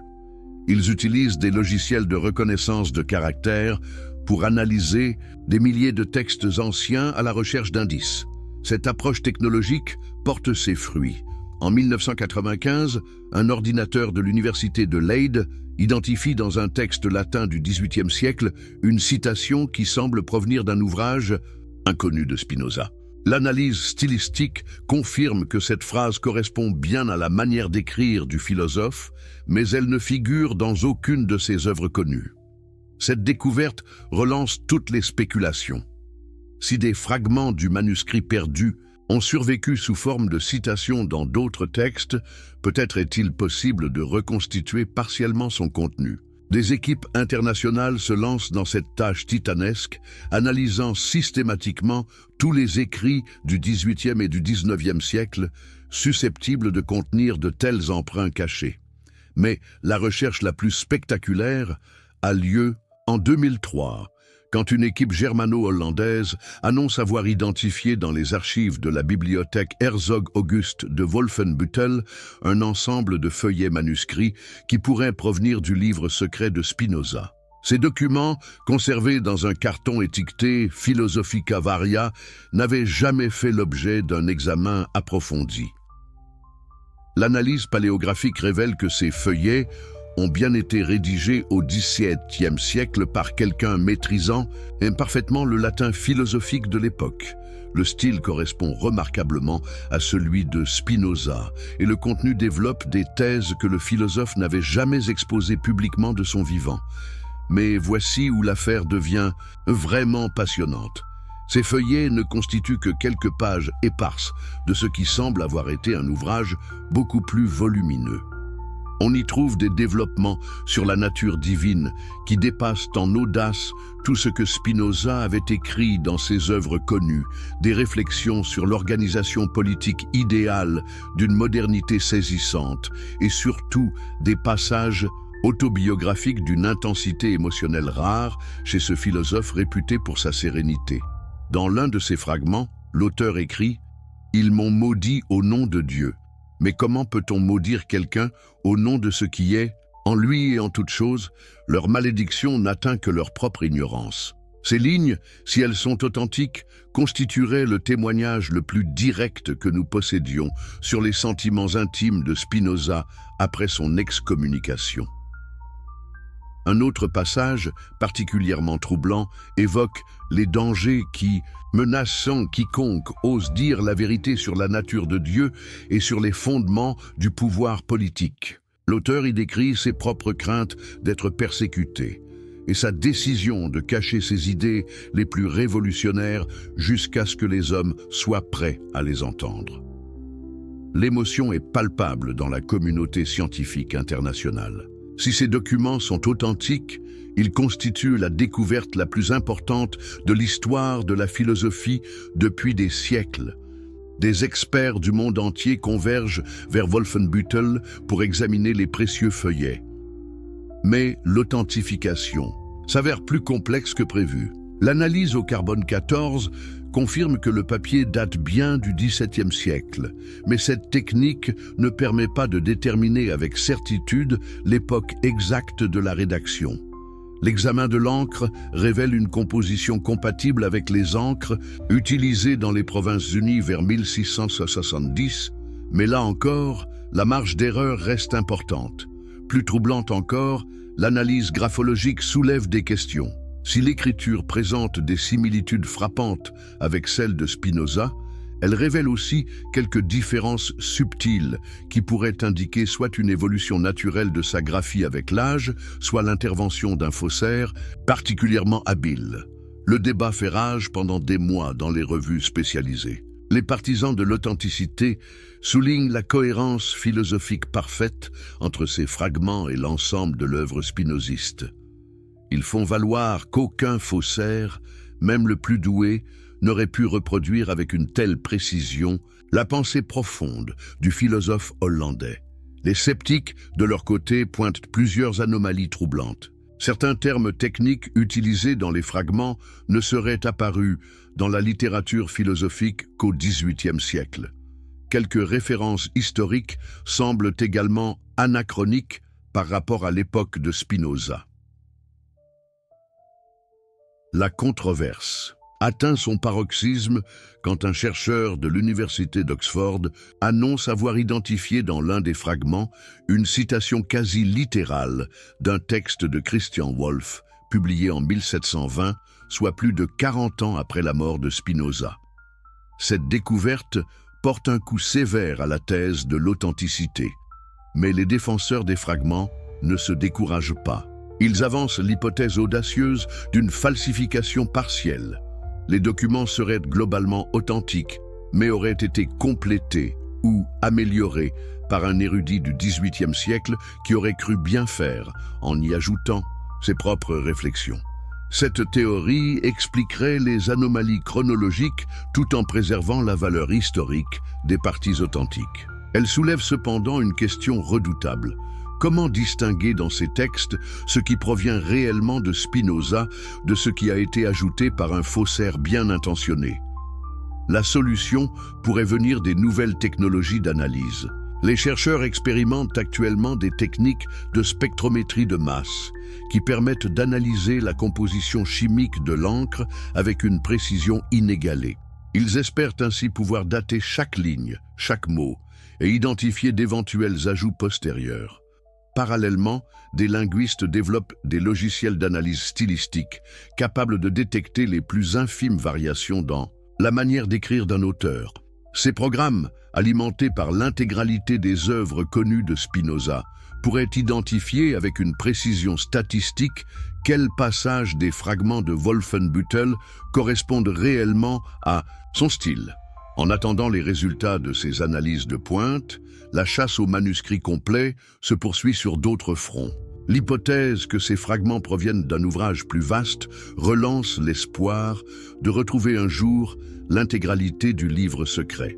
Ils utilisent des logiciels de reconnaissance de caractères pour analyser des milliers de textes anciens à la recherche d'indices. Cette approche technologique porte ses fruits. En 1995, un ordinateur de l'université de Leyde identifie dans un texte latin du XVIIIe siècle une citation qui semble provenir d'un ouvrage inconnu de Spinoza. L'analyse stylistique confirme que cette phrase correspond bien à la manière d'écrire du philosophe, mais elle ne figure dans aucune de ses œuvres connues. Cette découverte relance toutes les spéculations. Si des fragments du manuscrit perdu ont survécu sous forme de citations dans d'autres textes, peut-être est-il possible de reconstituer partiellement son contenu. Des équipes internationales se lancent dans cette tâche titanesque, analysant systématiquement tous les écrits du XVIIIe et du XIXe siècle, susceptibles de contenir de tels emprunts cachés. Mais la recherche la plus spectaculaire a lieu en 2003, quand une équipe germano-hollandaise annonce avoir identifié dans les archives de la bibliothèque Herzog August de Wolfenbüttel un ensemble de feuillets manuscrits qui pourraient provenir du livre secret de Spinoza. Ces documents, conservés dans un carton étiqueté Philosophica Varia, n'avaient jamais fait l'objet d'un examen approfondi. L'analyse paléographique révèle que ces feuillets ont bien été rédigés au XVIIe siècle par quelqu'un maîtrisant parfaitement le latin philosophique de l'époque. Le style correspond remarquablement à celui de Spinoza et le contenu développe des thèses que le philosophe n'avait jamais exposées publiquement de son vivant. Mais voici où l'affaire devient vraiment passionnante. Ces feuillets ne constituent que quelques pages éparses de ce qui semble avoir été un ouvrage beaucoup plus volumineux. On y trouve des développements sur la nature divine qui dépassent en audace tout ce que Spinoza avait écrit dans ses œuvres connues, des réflexions sur l'organisation politique idéale d'une modernité saisissante et surtout des passages autobiographiques d'une intensité émotionnelle rare chez ce philosophe réputé pour sa sérénité. Dans l'un de ces fragments, l'auteur écrit « Ils m'ont maudit au nom de Dieu ». Mais comment peut-on maudire quelqu'un au nom de ce qui est, en lui et en toute chose, leur malédiction n'atteint que leur propre ignorance. Ces lignes, si elles sont authentiques, constitueraient le témoignage le plus direct que nous possédions sur les sentiments intimes de Spinoza après son excommunication. Un autre passage, particulièrement troublant, évoque les dangers qui, menaçant quiconque ose dire la vérité sur la nature de Dieu et sur les fondements du pouvoir politique. L'auteur y décrit ses propres craintes d'être persécuté et sa décision de cacher ses idées les plus révolutionnaires jusqu'à ce que les hommes soient prêts à les entendre. L'émotion est palpable dans la communauté scientifique internationale. Si ces documents sont authentiques, ils constituent la découverte la plus importante de l'histoire de la philosophie depuis des siècles. Des experts du monde entier convergent vers Wolfenbüttel pour examiner les précieux feuillets. Mais l'authentification s'avère plus complexe que prévu. L'analyse au carbone 14 confirme que le papier date bien du XVIIe siècle, mais cette technique ne permet pas de déterminer avec certitude l'époque exacte de la rédaction. L'examen de l'encre révèle une composition compatible avec les encres utilisées dans les Provinces-Unies vers 1670, mais là encore, la marge d'erreur reste importante. Plus troublante encore, l'analyse graphologique soulève des questions. Si l'écriture présente des similitudes frappantes avec celle de Spinoza, elle révèle aussi quelques différences subtiles qui pourraient indiquer soit une évolution naturelle de sa graphie avec l'âge, soit l'intervention d'un faussaire particulièrement habile. Le débat fait rage pendant des mois dans les revues spécialisées. Les partisans de l'authenticité soulignent la cohérence philosophique parfaite entre ces fragments et l'ensemble de l'œuvre spinoziste. Ils font valoir qu'aucun faussaire, même le plus doué, n'aurait pu reproduire avec une telle précision la pensée profonde du philosophe hollandais. Les sceptiques, de leur côté, pointent plusieurs anomalies troublantes. Certains termes techniques utilisés dans les fragments ne seraient apparus dans la littérature philosophique qu'au XVIIIe siècle. Quelques références historiques semblent également anachroniques par rapport à l'époque de Spinoza. La controverse atteint son paroxysme quand un chercheur de l'université d'Oxford annonce avoir identifié dans l'un des fragments une citation quasi littérale d'un texte de Christian Wolff, publié en 1720, soit plus de 40 ans après la mort de Spinoza. Cette découverte porte un coup sévère à la thèse de l'authenticité, mais les défenseurs des fragments ne se découragent pas. Ils avancent l'hypothèse audacieuse d'une falsification partielle. Les documents seraient globalement authentiques, mais auraient été complétés ou améliorés par un érudit du XVIIIe siècle qui aurait cru bien faire en y ajoutant ses propres réflexions. Cette théorie expliquerait les anomalies chronologiques tout en préservant la valeur historique des parties authentiques. Elle soulève cependant une question redoutable. Comment distinguer dans ces textes ce qui provient réellement de Spinoza de ce qui a été ajouté par un faussaire bien intentionné? La solution pourrait venir des nouvelles technologies d'analyse. Les chercheurs expérimentent actuellement des techniques de spectrométrie de masse qui permettent d'analyser la composition chimique de l'encre avec une précision inégalée. Ils espèrent ainsi pouvoir dater chaque ligne, chaque mot, et identifier d'éventuels ajouts postérieurs. Parallèlement, des linguistes développent des logiciels d'analyse stylistique capables de détecter les plus infimes variations dans la manière d'écrire d'un auteur. Ces programmes, alimentés par l'intégralité des œuvres connues de Spinoza, pourraient identifier avec une précision statistique quels passages des fragments de Wolfenbüttel correspondent réellement à son style. En attendant les résultats de ces analyses de pointe, la chasse aux manuscrits complets se poursuit sur d'autres fronts. L'hypothèse que ces fragments proviennent d'un ouvrage plus vaste relance l'espoir de retrouver un jour l'intégralité du livre secret.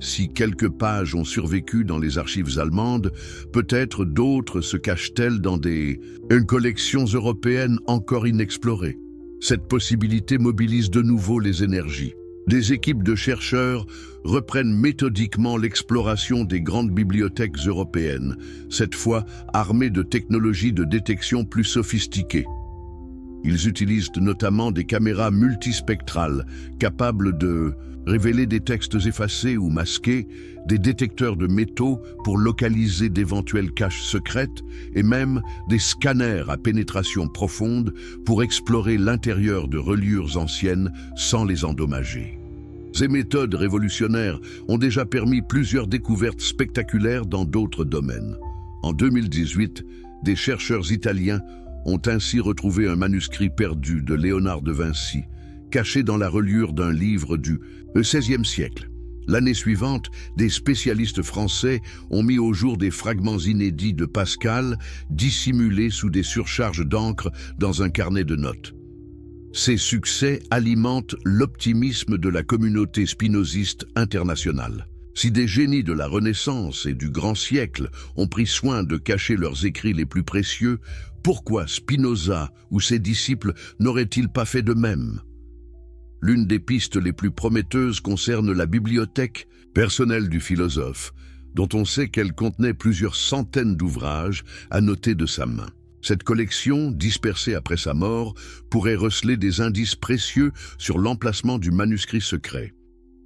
Si quelques pages ont survécu dans les archives allemandes, peut-être d'autres se cachent-elles dans des collections européennes encore inexplorées. Cette possibilité mobilise de nouveau les énergies. Des équipes de chercheurs reprennent méthodiquement l'exploration des grandes bibliothèques européennes, cette fois armées de technologies de détection plus sophistiquées. Ils utilisent notamment des caméras multispectrales capables de révéler des textes effacés ou masqués, des détecteurs de métaux pour localiser d'éventuelles caches secrètes et même des scanners à pénétration profonde pour explorer l'intérieur de reliures anciennes sans les endommager. Ces méthodes révolutionnaires ont déjà permis plusieurs découvertes spectaculaires dans d'autres domaines. En 2018, des chercheurs italiens ont ainsi retrouvé un manuscrit perdu de Léonard de Vinci, caché dans la reliure d'un livre du XVIe siècle. L'année suivante, des spécialistes français ont mis au jour des fragments inédits de Pascal, dissimulés sous des surcharges d'encre dans un carnet de notes. Ces succès alimentent l'optimisme de la communauté spinoziste internationale. Si des génies de la Renaissance et du grand siècle ont pris soin de cacher leurs écrits les plus précieux, pourquoi Spinoza ou ses disciples n'auraient-ils pas fait de même ? L'une des pistes les plus prometteuses concerne la bibliothèque personnelle du philosophe, dont on sait qu'elle contenait plusieurs centaines d'ouvrages annotés de sa main. Cette collection, dispersée après sa mort, pourrait receler des indices précieux sur l'emplacement du manuscrit secret.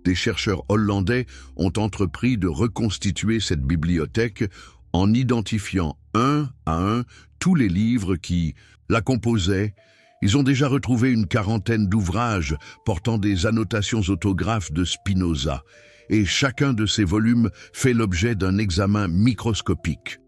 Des chercheurs hollandais ont entrepris de reconstituer cette bibliothèque en identifiant un à un tous les livres qui la composaient. Ils ont déjà retrouvé une quarantaine d'ouvrages portant des annotations autographes de Spinoza, et chacun de ces volumes fait l'objet d'un examen microscopique.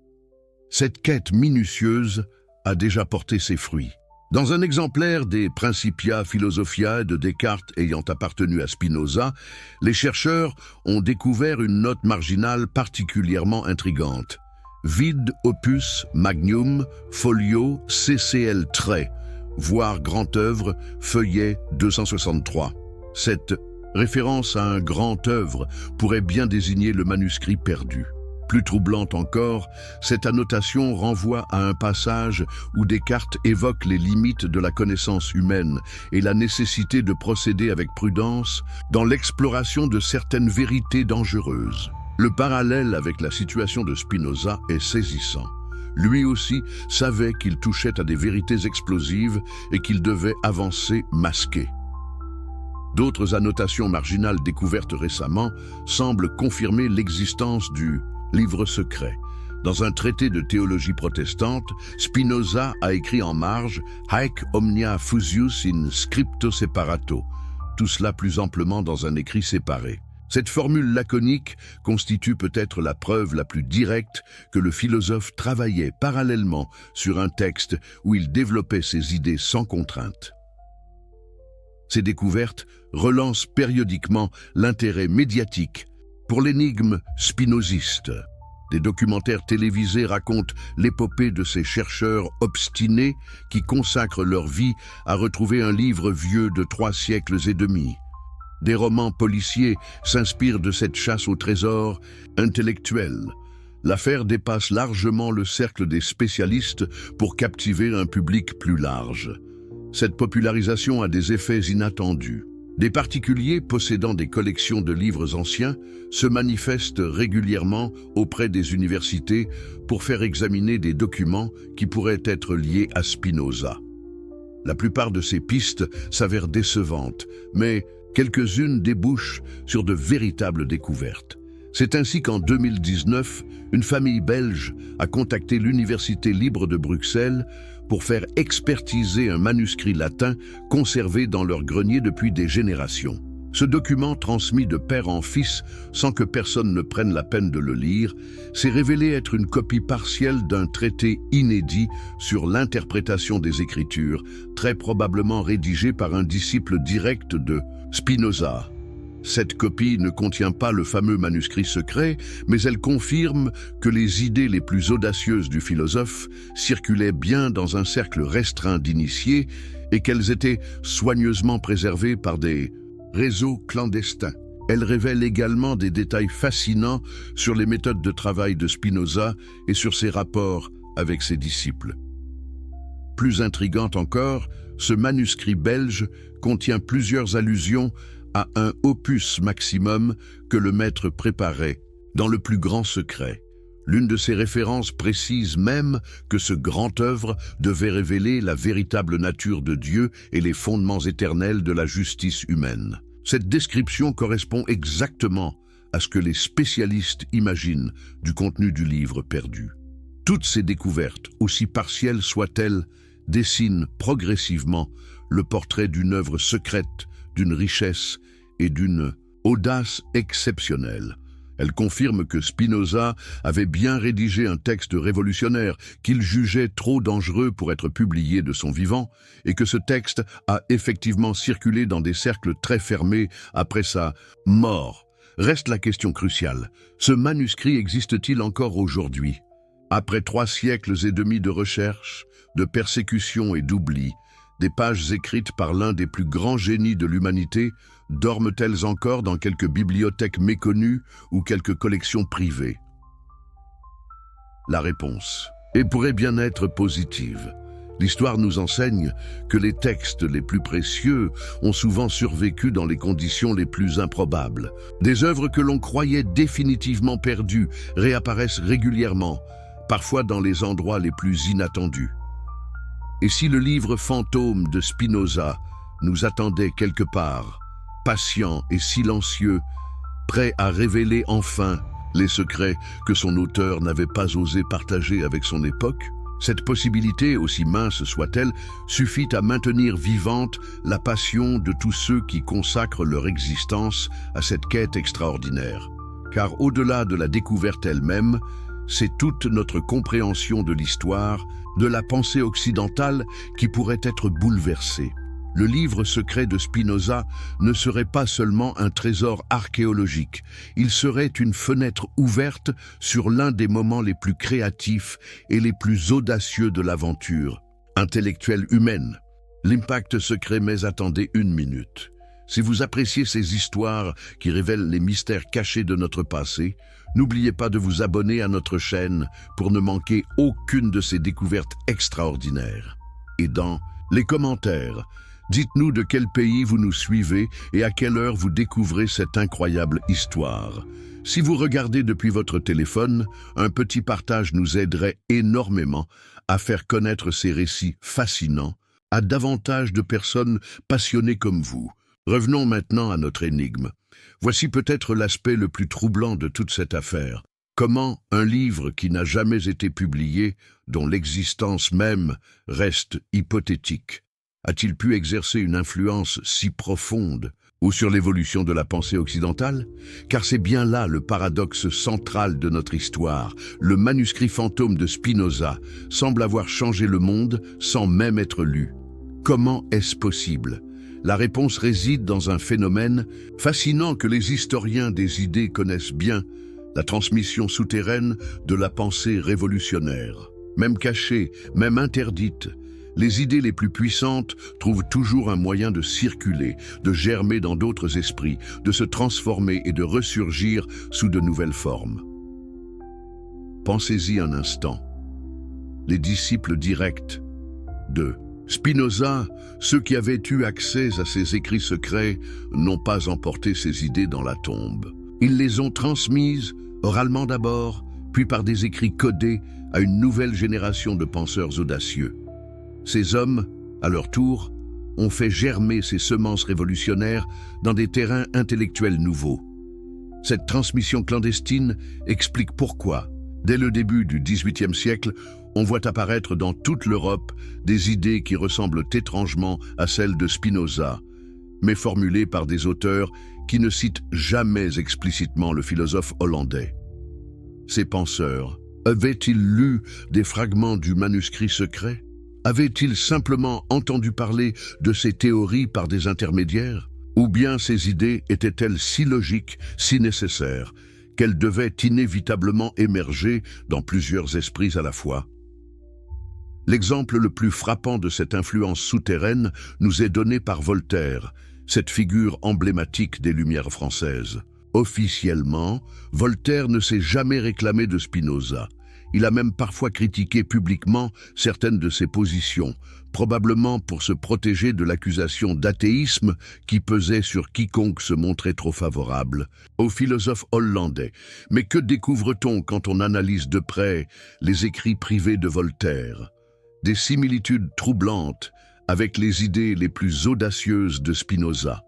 Cette quête minutieuse a déjà porté ses fruits. Dans un exemplaire des Principia Philosophiae de Descartes ayant appartenu à Spinoza, les chercheurs ont découvert une note marginale particulièrement intrigante. Vid opus magnum folio CCL trait, voire grand œuvre, feuillet 263. Cette référence à un grand œuvre pourrait bien désigner le manuscrit perdu. Plus troublante encore, cette annotation renvoie à un passage où Descartes évoque les limites de la connaissance humaine et la nécessité de procéder avec prudence dans l'exploration de certaines vérités dangereuses. Le parallèle avec la situation de Spinoza est saisissant. Lui aussi savait qu'il touchait à des vérités explosives et qu'il devait avancer masqué. D'autres annotations marginales découvertes récemment semblent confirmer l'existence du livre secret. Dans un traité de théologie protestante, Spinoza a écrit en marge « Haec omnia fusius in scripto separato », tout cela plus amplement dans un écrit séparé. Cette formule laconique constitue peut-être la preuve la plus directe que le philosophe travaillait parallèlement sur un texte où il développait ses idées sans contrainte. Ces découvertes relancent périodiquement l'intérêt médiatique pour l'énigme spinoziste. Des documentaires télévisés racontent l'épopée de ces chercheurs obstinés qui consacrent leur vie à retrouver un livre vieux de 3 siècles et demi. Des romans policiers s'inspirent de cette chasse au trésor intellectuel. L'affaire dépasse largement le cercle des spécialistes pour captiver un public plus large. Cette popularisation a des effets inattendus. Des particuliers possédant des collections de livres anciens se manifestent régulièrement auprès des universités pour faire examiner des documents qui pourraient être liés à Spinoza. La plupart de ces pistes s'avèrent décevantes, mais quelques-unes débouchent sur de véritables découvertes. C'est ainsi qu'en 2019, une famille belge a contacté l'Université libre de Bruxelles pour faire expertiser un manuscrit latin conservé dans leur grenier depuis des générations. Ce document, transmis de père en fils sans que personne ne prenne la peine de le lire, s'est révélé être une copie partielle d'un traité inédit sur l'interprétation des Écritures, très probablement rédigé par un disciple direct de Spinoza. Cette copie ne contient pas le fameux manuscrit secret, mais elle confirme que les idées les plus audacieuses du philosophe circulaient bien dans un cercle restreint d'initiés et qu'elles étaient soigneusement préservées par des réseaux clandestins. Elle révèle également des détails fascinants sur les méthodes de travail de Spinoza et sur ses rapports avec ses disciples. Plus intrigant encore, ce manuscrit belge contient plusieurs allusions à un opus maximum que le maître préparait dans le plus grand secret. L'une de ces références précise même que ce grand œuvre devait révéler la véritable nature de Dieu et les fondements éternels de la justice humaine. Cette description correspond exactement à ce que les spécialistes imaginent du contenu du livre perdu. Toutes ces découvertes, aussi partielles soient-elles, dessinent progressivement le portrait d'une œuvre secrète, d'une richesse et d'une audace exceptionnelle. Elle confirme que Spinoza avait bien rédigé un texte révolutionnaire qu'il jugeait trop dangereux pour être publié de son vivant et que ce texte a effectivement circulé dans des cercles très fermés après sa mort. Reste la question cruciale. Ce manuscrit existe-t-il encore aujourd'hui? Après 3 siècles et demi de recherche, de persécution et d'oubli, des pages écrites par l'un des plus grands génies de l'humanité dorment-elles encore dans quelques bibliothèques méconnues ou quelques collections privées? La réponse pourrait bien être positive. L'histoire nous enseigne que les textes les plus précieux ont souvent survécu dans les conditions les plus improbables. Des œuvres que l'on croyait définitivement perdues réapparaissent régulièrement, parfois dans les endroits les plus inattendus. Et si le livre fantôme de Spinoza nous attendait quelque part, patient et silencieux, prêt à révéler enfin les secrets que son auteur n'avait pas osé partager avec son époque, cette possibilité, aussi mince soit-elle, suffit à maintenir vivante la passion de tous ceux qui consacrent leur existence à cette quête extraordinaire. Car au-delà de la découverte elle-même, c'est toute notre compréhension de l'histoire, de la pensée occidentale qui pourrait être bouleversée. Le livre secret de Spinoza ne serait pas seulement un trésor archéologique, il serait une fenêtre ouverte sur l'un des moments les plus créatifs et les plus audacieux de l'aventure intellectuelle humaine. L'impact secret, mais attendez une minute. Si vous appréciez ces histoires qui révèlent les mystères cachés de notre passé, n'oubliez pas de vous abonner à notre chaîne pour ne manquer aucune de ces découvertes extraordinaires. Et dans les commentaires, dites-nous de quel pays vous nous suivez et à quelle heure vous découvrez cette incroyable histoire. Si vous regardez depuis votre téléphone, un petit partage nous aiderait énormément à faire connaître ces récits fascinants à davantage de personnes passionnées comme vous. Revenons maintenant à notre énigme. Voici peut-être l'aspect le plus troublant de toute cette affaire. Comment un livre qui n'a jamais été publié, dont l'existence même reste hypothétique, a-t-il pu exercer une influence si profonde ou sur l'évolution de la pensée occidentale? Car c'est bien là le paradoxe central de notre histoire. Le manuscrit fantôme de Spinoza semble avoir changé le monde sans même être lu. Comment est-ce possible? La réponse réside dans un phénomène fascinant que les historiens des idées connaissent bien, la transmission souterraine de la pensée révolutionnaire. Même cachée, même interdite, les idées les plus puissantes trouvent toujours un moyen de circuler, de germer dans d'autres esprits, de se transformer et de ressurgir sous de nouvelles formes. Pensez-y un instant. Les disciples directs de Spinoza, ceux qui avaient eu accès à ses écrits secrets, n'ont pas emporté ces idées dans la tombe. Ils les ont transmises, oralement d'abord, puis par des écrits codés à une nouvelle génération de penseurs audacieux. Ces hommes, à leur tour, ont fait germer ces semences révolutionnaires dans des terrains intellectuels nouveaux. Cette transmission clandestine explique pourquoi, dès le début du XVIIIe siècle, on voit apparaître dans toute l'Europe des idées qui ressemblent étrangement à celles de Spinoza, mais formulées par des auteurs qui ne citent jamais explicitement le philosophe hollandais. Ces penseurs avaient-ils lu des fragments du manuscrit secret? Avaient-ils simplement entendu parler de ces théories par des intermédiaires? Ou bien ces idées étaient-elles si logiques, si nécessaires, qu'elles devaient inévitablement émerger dans plusieurs esprits à la fois? L'exemple le plus frappant de cette influence souterraine nous est donné par Voltaire, cette figure emblématique des Lumières françaises. Officiellement, Voltaire ne s'est jamais réclamé de Spinoza. Il a même parfois critiqué publiquement certaines de ses positions, probablement pour se protéger de l'accusation d'athéisme qui pesait sur quiconque se montrait trop favorable au philosophe hollandais. Mais que découvre-t-on quand on analyse de près les écrits privés de Voltaire? Des similitudes troublantes avec les idées les plus audacieuses de Spinoza.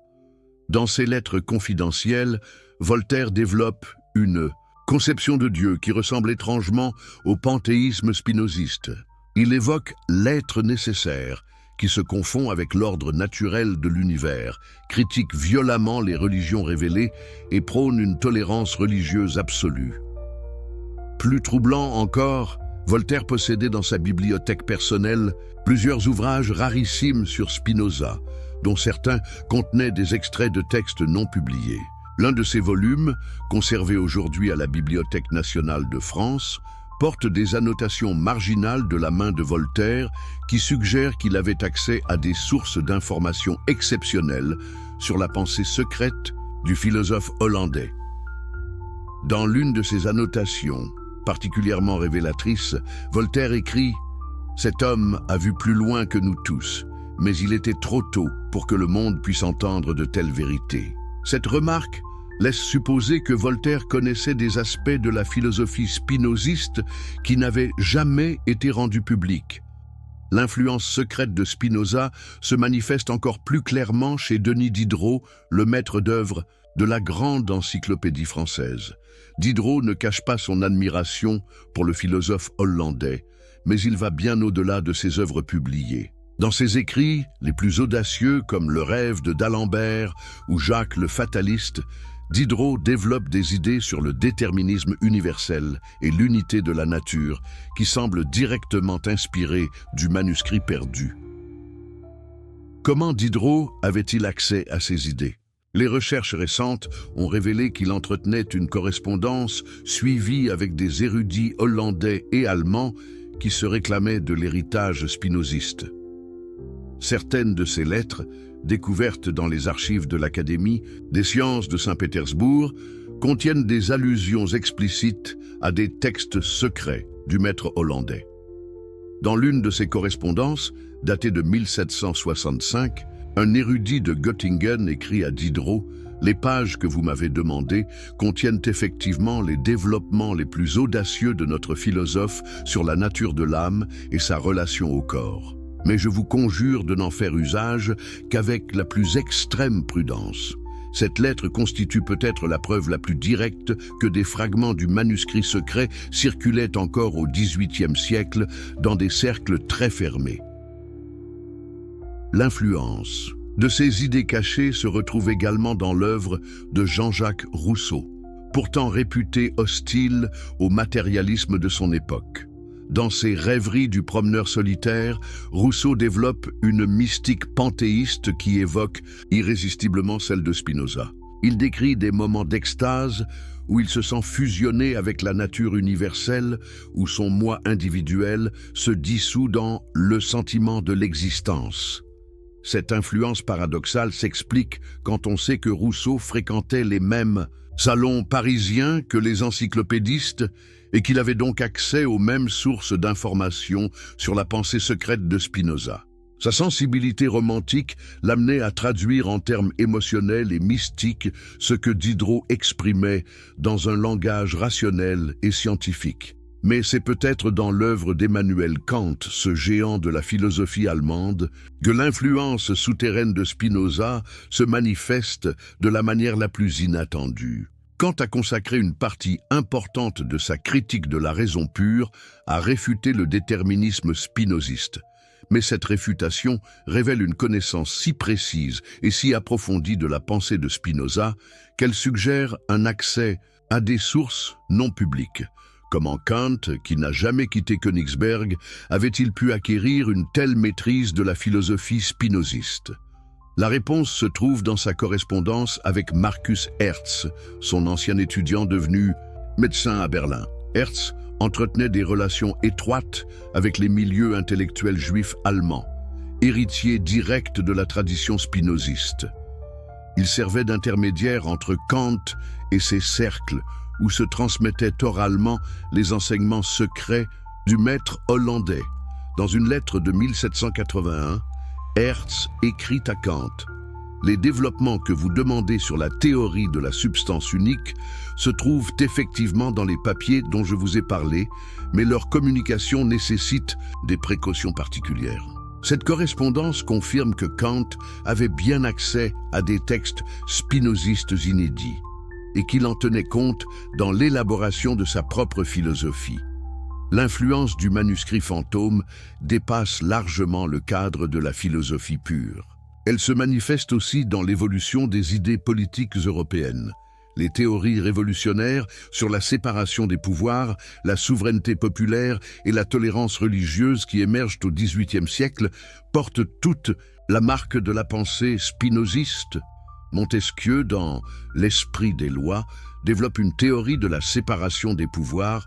Dans ses lettres confidentielles, Voltaire développe une conception de Dieu qui ressemble étrangement au panthéisme spinoziste. Il évoque l'être nécessaire, qui se confond avec l'ordre naturel de l'univers, critique violemment les religions révélées et prône une tolérance religieuse absolue. Plus troublant encore, Voltaire possédait dans sa bibliothèque personnelle plusieurs ouvrages rarissimes sur Spinoza, dont certains contenaient des extraits de textes non publiés. L'un de ces volumes, conservé aujourd'hui à la Bibliothèque nationale de France, porte des annotations marginales de la main de Voltaire qui suggèrent qu'il avait accès à des sources d'informations exceptionnelles sur la pensée secrète du philosophe hollandais. Dans l'une de ces annotations, particulièrement révélatrice, Voltaire écrit « Cet homme a vu plus loin que nous tous, mais il était trop tôt pour que le monde puisse entendre de telles vérités. » Cette remarque laisse supposer que Voltaire connaissait des aspects de la philosophie spinoziste qui n'avaient jamais été rendus publics. L'influence secrète de Spinoza se manifeste encore plus clairement chez Denis Diderot, le maître d'œuvre de la grande encyclopédie française. Diderot ne cache pas son admiration pour le philosophe hollandais, mais il va bien au-delà de ses œuvres publiées. Dans ses écrits les plus audacieux comme Le Rêve de d'Alembert ou Jacques le Fataliste, Diderot développe des idées sur le déterminisme universel et l'unité de la nature qui semblent directement inspirées du manuscrit perdu. Comment Diderot avait-il accès à ces idées? Les recherches récentes ont révélé qu'il entretenait une correspondance suivie avec des érudits hollandais et allemands qui se réclamaient de l'héritage spinoziste. Certaines de ces lettres, découvertes dans les archives de l'Académie des sciences de Saint-Pétersbourg, contiennent des allusions explicites à des textes secrets du maître hollandais. Dans l'une de ces correspondances, datée de 1765, un érudit de Göttingen écrit à Diderot « Les pages que vous m'avez demandées contiennent effectivement les développements les plus audacieux de notre philosophe sur la nature de l'âme et sa relation au corps. Mais je vous conjure de n'en faire usage qu'avec la plus extrême prudence. Cette lettre constitue peut-être la preuve la plus directe que des fragments du manuscrit secret circulaient encore au XVIIIe siècle dans des cercles très fermés. » L'influence de ces idées cachées se retrouve également dans l'œuvre de Jean-Jacques Rousseau, pourtant réputé hostile au matérialisme de son époque. Dans ses Rêveries du promeneur solitaire, Rousseau développe une mystique panthéiste qui évoque irrésistiblement celle de Spinoza. Il décrit des moments d'extase où il se sent fusionné avec la nature universelle, où son moi individuel se dissout dans le sentiment de l'existence. Cette influence paradoxale s'explique quand on sait que Rousseau fréquentait les mêmes salons parisiens que les encyclopédistes et qu'il avait donc accès aux mêmes sources d'informations sur la pensée secrète de Spinoza. Sa sensibilité romantique l'amenait à traduire en termes émotionnels et mystiques ce que Diderot exprimait dans un langage rationnel et scientifique. Mais c'est peut-être dans l'œuvre d'Emmanuel Kant, ce géant de la philosophie allemande, que l'influence souterraine de Spinoza se manifeste de la manière la plus inattendue. Kant a consacré une partie importante de sa critique de la raison pure à réfuter le déterminisme spinoziste. Mais cette réfutation révèle une connaissance si précise et si approfondie de la pensée de Spinoza qu'elle suggère un accès à des sources non publiques. Comment Kant, qui n'a jamais quitté Königsberg, avait-il pu acquérir une telle maîtrise de la philosophie spinoziste? La réponse se trouve dans sa correspondance avec Markus Hertz, son ancien étudiant devenu médecin à Berlin. Hertz entretenait des relations étroites avec les milieux intellectuels juifs allemands, héritiers directs de la tradition spinoziste. Il servait d'intermédiaire entre Kant et ses cercles, où se transmettaient oralement les enseignements secrets du maître hollandais. Dans une lettre de 1781, Hertz écrit à Kant: « Les développements que vous demandez sur la théorie de la substance unique se trouvent effectivement dans les papiers dont je vous ai parlé, mais leur communication nécessite des précautions particulières. » Cette correspondance confirme que Kant avait bien accès à des textes spinozistes inédits et qu'il en tenait compte dans l'élaboration de sa propre philosophie. L'influence du manuscrit fantôme dépasse largement le cadre de la philosophie pure. Elle se manifeste aussi dans l'évolution des idées politiques européennes. Les théories révolutionnaires sur la séparation des pouvoirs, la souveraineté populaire et la tolérance religieuse qui émergent au XVIIIe siècle portent toutes la marque de la pensée spinoziste. Montesquieu, dans L'Esprit des lois, développe une théorie de la séparation des pouvoirs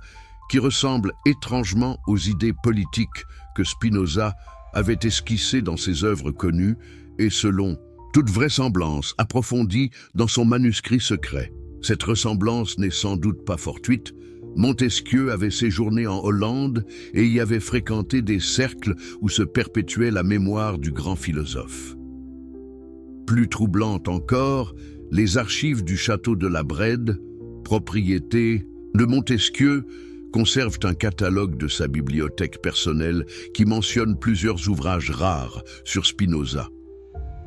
qui ressemble étrangement aux idées politiques que Spinoza avait esquissées dans ses œuvres connues et, selon toute vraisemblance, approfondie dans son manuscrit secret. Cette ressemblance n'est sans doute pas fortuite. Montesquieu avait séjourné en Hollande et y avait fréquenté des cercles où se perpétuait la mémoire du grand philosophe. Plus troublante encore, les archives du château de la Brède, propriété de Montesquieu, conservent un catalogue de sa bibliothèque personnelle qui mentionne plusieurs ouvrages rares sur Spinoza.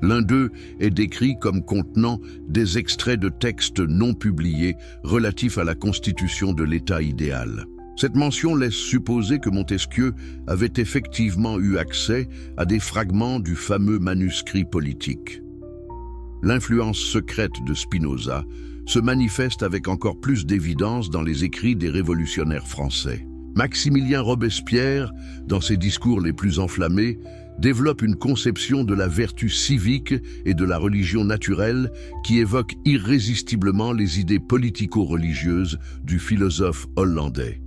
L'un d'eux est décrit comme contenant des extraits de textes non publiés relatifs à la constitution de l'État idéal. Cette mention laisse supposer que Montesquieu avait effectivement eu accès à des fragments du fameux manuscrit politique. L'influence secrète de Spinoza se manifeste avec encore plus d'évidence dans les écrits des révolutionnaires français. Maximilien Robespierre, dans ses discours les plus enflammés, développe une conception de la vertu civique et de la religion naturelle qui évoque irrésistiblement les idées politico-religieuses du philosophe hollandais.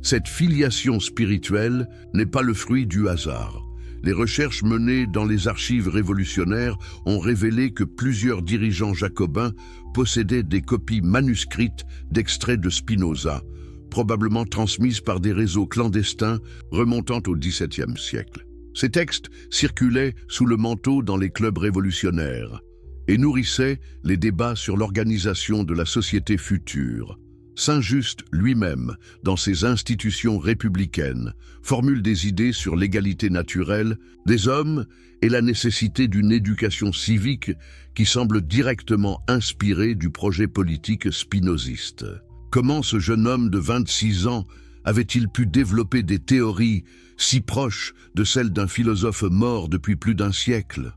Cette filiation spirituelle n'est pas le fruit du hasard. Les recherches menées dans les archives révolutionnaires ont révélé que plusieurs dirigeants jacobins possédaient des copies manuscrites d'extraits de Spinoza, probablement transmises par des réseaux clandestins remontant au XVIIe siècle. Ces textes circulaient sous le manteau dans les clubs révolutionnaires et nourrissaient les débats sur l'organisation de la société future. Saint-Just lui-même, dans ses institutions républicaines, formule des idées sur l'égalité naturelle des hommes et la nécessité d'une éducation civique qui semble directement inspirée du projet politique spinoziste. Comment ce jeune homme de 26 ans avait-il pu développer des théories si proches de celles d'un philosophe mort depuis plus d'un siècle?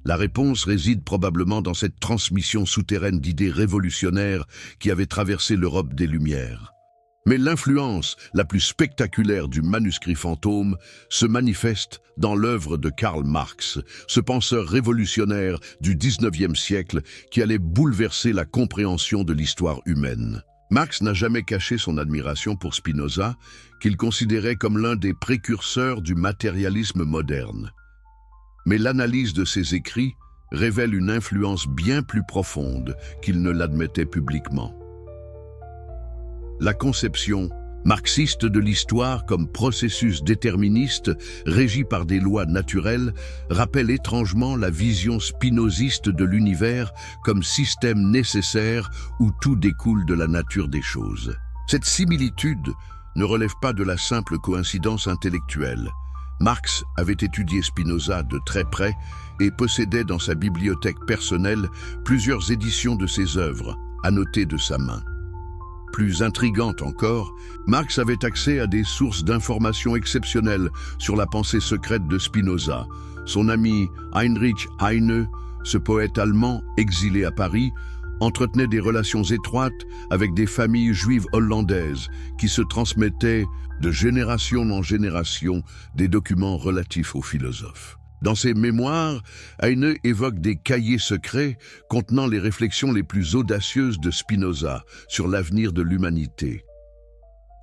La réponse réside probablement dans cette transmission souterraine d'idées révolutionnaires qui avait traversé l'Europe des Lumières. Mais l'influence la plus spectaculaire du manuscrit fantôme se manifeste dans l'œuvre de Karl Marx, ce penseur révolutionnaire du XIXe siècle qui allait bouleverser la compréhension de l'histoire humaine. Marx n'a jamais caché son admiration pour Spinoza, qu'il considérait comme l'un des précurseurs du matérialisme moderne. Mais l'analyse de ses écrits révèle une influence bien plus profonde qu'il ne l'admettait publiquement. La conception marxiste de l'histoire comme processus déterministe régi par des lois naturelles rappelle étrangement la vision spinoziste de l'univers comme système nécessaire où tout découle de la nature des choses. Cette similitude ne relève pas de la simple coïncidence intellectuelle. Marx avait étudié Spinoza de très près et possédait dans sa bibliothèque personnelle plusieurs éditions de ses œuvres, annotées de sa main. Plus intrigante encore, Marx avait accès à des sources d'informations exceptionnelles sur la pensée secrète de Spinoza. Son ami Heinrich Heine, ce poète allemand exilé à Paris, entretenait des relations étroites avec des familles juives hollandaises qui se transmettaient de génération en génération des documents relatifs aux philosophes. Dans ses mémoires, Heine évoque des cahiers secrets contenant les réflexions les plus audacieuses de Spinoza sur l'avenir de l'humanité.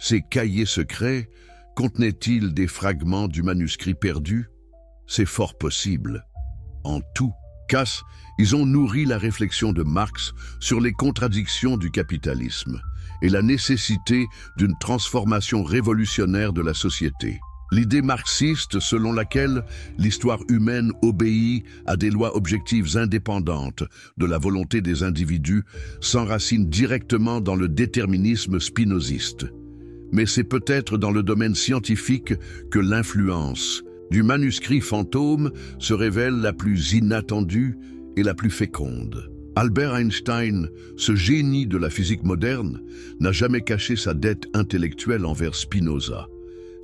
Ces cahiers secrets contenaient-ils des fragments du manuscrit perdu? C'est fort possible. En tout cas, ils ont nourri la réflexion de Marx sur les contradictions du capitalisme et la nécessité d'une transformation révolutionnaire de la société. L'idée marxiste selon laquelle l'histoire humaine obéit à des lois objectives indépendantes de la volonté des individus s'enracine directement dans le déterminisme spinoziste. Mais c'est peut-être dans le domaine scientifique que l'influence du manuscrit fantôme se révèle la plus inattendue et la plus féconde. Albert Einstein, ce génie de la physique moderne, n'a jamais caché sa dette intellectuelle envers Spinoza.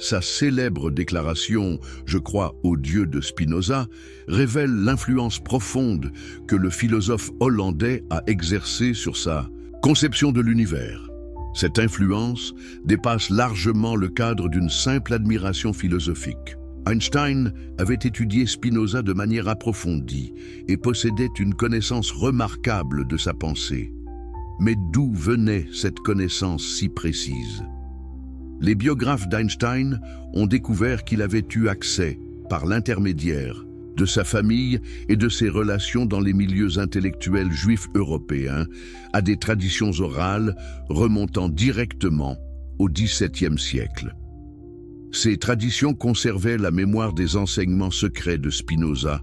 Sa célèbre déclaration « Je crois au Dieu de Spinoza » révèle l'influence profonde que le philosophe hollandais a exercée sur sa conception de l'univers. Cette influence dépasse largement le cadre d'une simple admiration philosophique. Einstein avait étudié Spinoza de manière approfondie et possédait une connaissance remarquable de sa pensée. Mais d'où venait cette connaissance si précise? Les biographes d'Einstein ont découvert qu'il avait eu accès, par l'intermédiaire de sa famille et de ses relations dans les milieux intellectuels juifs européens, à des traditions orales remontant directement au XVIIe siècle. Ces traditions conservaient la mémoire des enseignements secrets de Spinoza,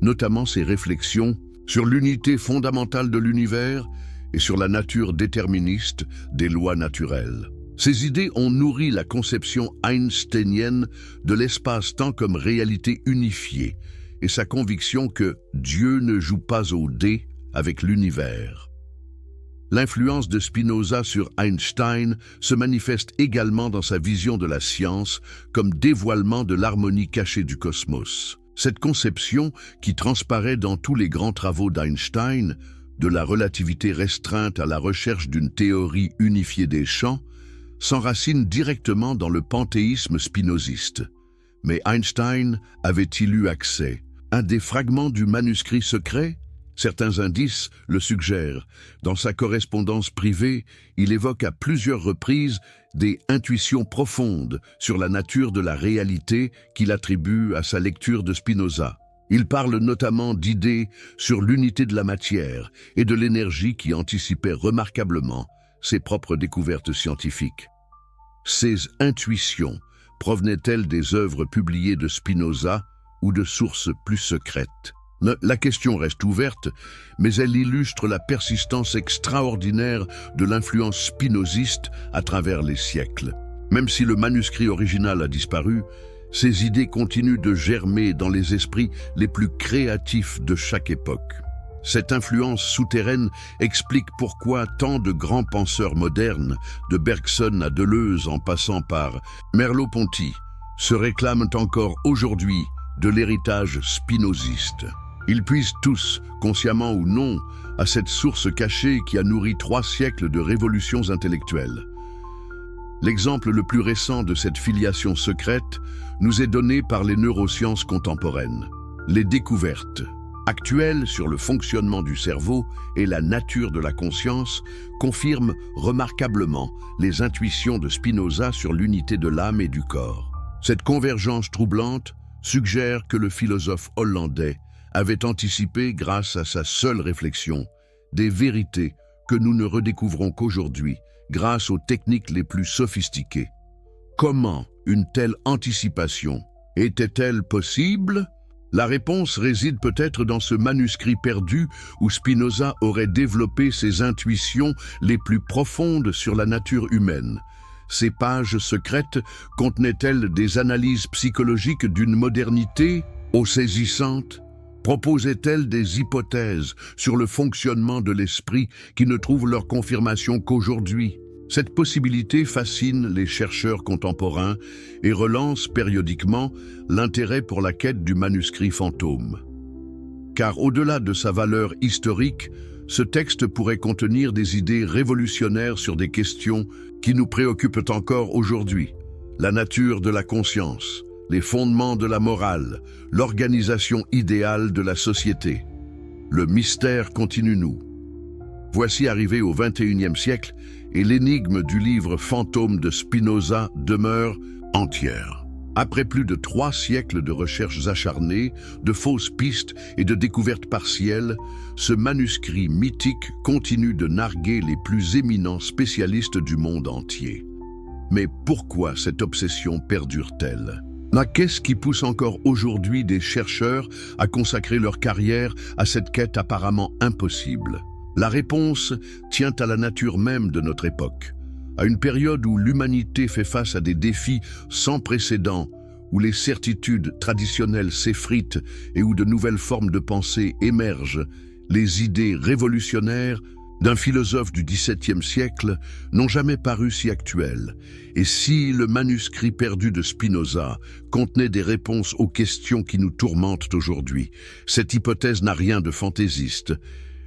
notamment ses réflexions sur l'unité fondamentale de l'univers et sur la nature déterministe des lois naturelles. Ces idées ont nourri la conception einsteinienne de l'espace-temps comme réalité unifiée et sa conviction que Dieu ne joue pas au dé avec l'univers. L'influence de Spinoza sur Einstein se manifeste également dans sa vision de la science comme dévoilement de l'harmonie cachée du cosmos. Cette conception, qui transparaît dans tous les grands travaux d'Einstein, de la relativité restreinte à la recherche d'une théorie unifiée des champs, s'enracine directement dans le panthéisme spinoziste. Mais Einstein avait-il eu accès à des fragments du manuscrit secret? Certains indices le suggèrent. Dans sa correspondance privée, il évoque à plusieurs reprises des intuitions profondes sur la nature de la réalité qu'il attribue à sa lecture de Spinoza. Il parle notamment d'idées sur l'unité de la matière et de l'énergie qui anticipaient remarquablement ses propres découvertes scientifiques. Ces intuitions provenaient-elles des œuvres publiées de Spinoza ou de sources plus secrètes? La question reste ouverte, mais elle illustre la persistance extraordinaire de l'influence spinoziste à travers les siècles. Même si le manuscrit original a disparu, ces idées continuent de germer dans les esprits les plus créatifs de chaque époque. Cette influence souterraine explique pourquoi tant de grands penseurs modernes, de Bergson à Deleuze en passant par Merleau-Ponty, se réclament encore aujourd'hui de l'héritage spinoziste. Ils puisent tous, consciemment ou non, à cette source cachée qui a nourri 3 siècles de révolutions intellectuelles. L'exemple le plus récent de cette filiation secrète nous est donné par les neurosciences contemporaines. Les découvertes actuelles sur le fonctionnement du cerveau et la nature de la conscience confirment remarquablement les intuitions de Spinoza sur l'unité de l'âme et du corps. Cette convergence troublante suggère que le philosophe hollandais avait anticipé, grâce à sa seule réflexion, des vérités que nous ne redécouvrons qu'aujourd'hui, grâce aux techniques les plus sophistiquées. Comment une telle anticipation était-elle possible? La réponse réside peut-être dans ce manuscrit perdu où Spinoza aurait développé ses intuitions les plus profondes sur la nature humaine. Ces pages secrètes contenaient-elles des analyses psychologiques d'une modernité ô saisissante? Proposait-elle des hypothèses sur le fonctionnement de l'esprit qui ne trouvent leur confirmation qu'aujourd'hui? Cette possibilité fascine les chercheurs contemporains et relance périodiquement l'intérêt pour la quête du manuscrit fantôme. Car au-delà de sa valeur historique, ce texte pourrait contenir des idées révolutionnaires sur des questions qui nous préoccupent encore aujourd'hui. La nature de la conscience, les fondements de la morale, l'organisation idéale de la société. Le mystère continue-nous. Voici arrivé au XXIe siècle et l'énigme du livre fantôme de Spinoza demeure entière. Après plus de 3 siècles de recherches acharnées, de fausses pistes et de découvertes partielles, ce manuscrit mythique continue de narguer les plus éminents spécialistes du monde entier. Mais pourquoi cette obsession perdure-t-elle ? Qu'est-ce qui pousse encore aujourd'hui des chercheurs à consacrer leur carrière à cette quête apparemment impossible ? La réponse tient à la nature même de notre époque, à une période où l'humanité fait face à des défis sans précédent, où les certitudes traditionnelles s'effritent et où de nouvelles formes de pensée émergent. Les idées révolutionnaires d'un philosophe du XVIIe siècle n'ont jamais paru si actuelles. Et si le manuscrit perdu de Spinoza contenait des réponses aux questions qui nous tourmentent aujourd'hui, cette hypothèse n'a rien de fantaisiste.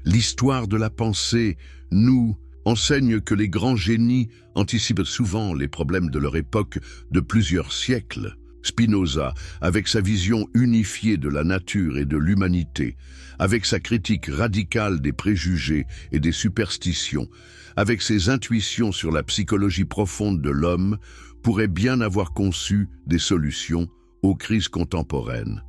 L'histoire de la pensée nous enseigne que les grands génies anticipent souvent les problèmes de leur époque de plusieurs siècles. Spinoza, avec sa vision unifiée de la nature et de l'humanité, avec sa critique radicale des préjugés et des superstitions, avec ses intuitions sur la psychologie profonde de l'homme, pourrait bien avoir conçu des solutions aux crises contemporaines.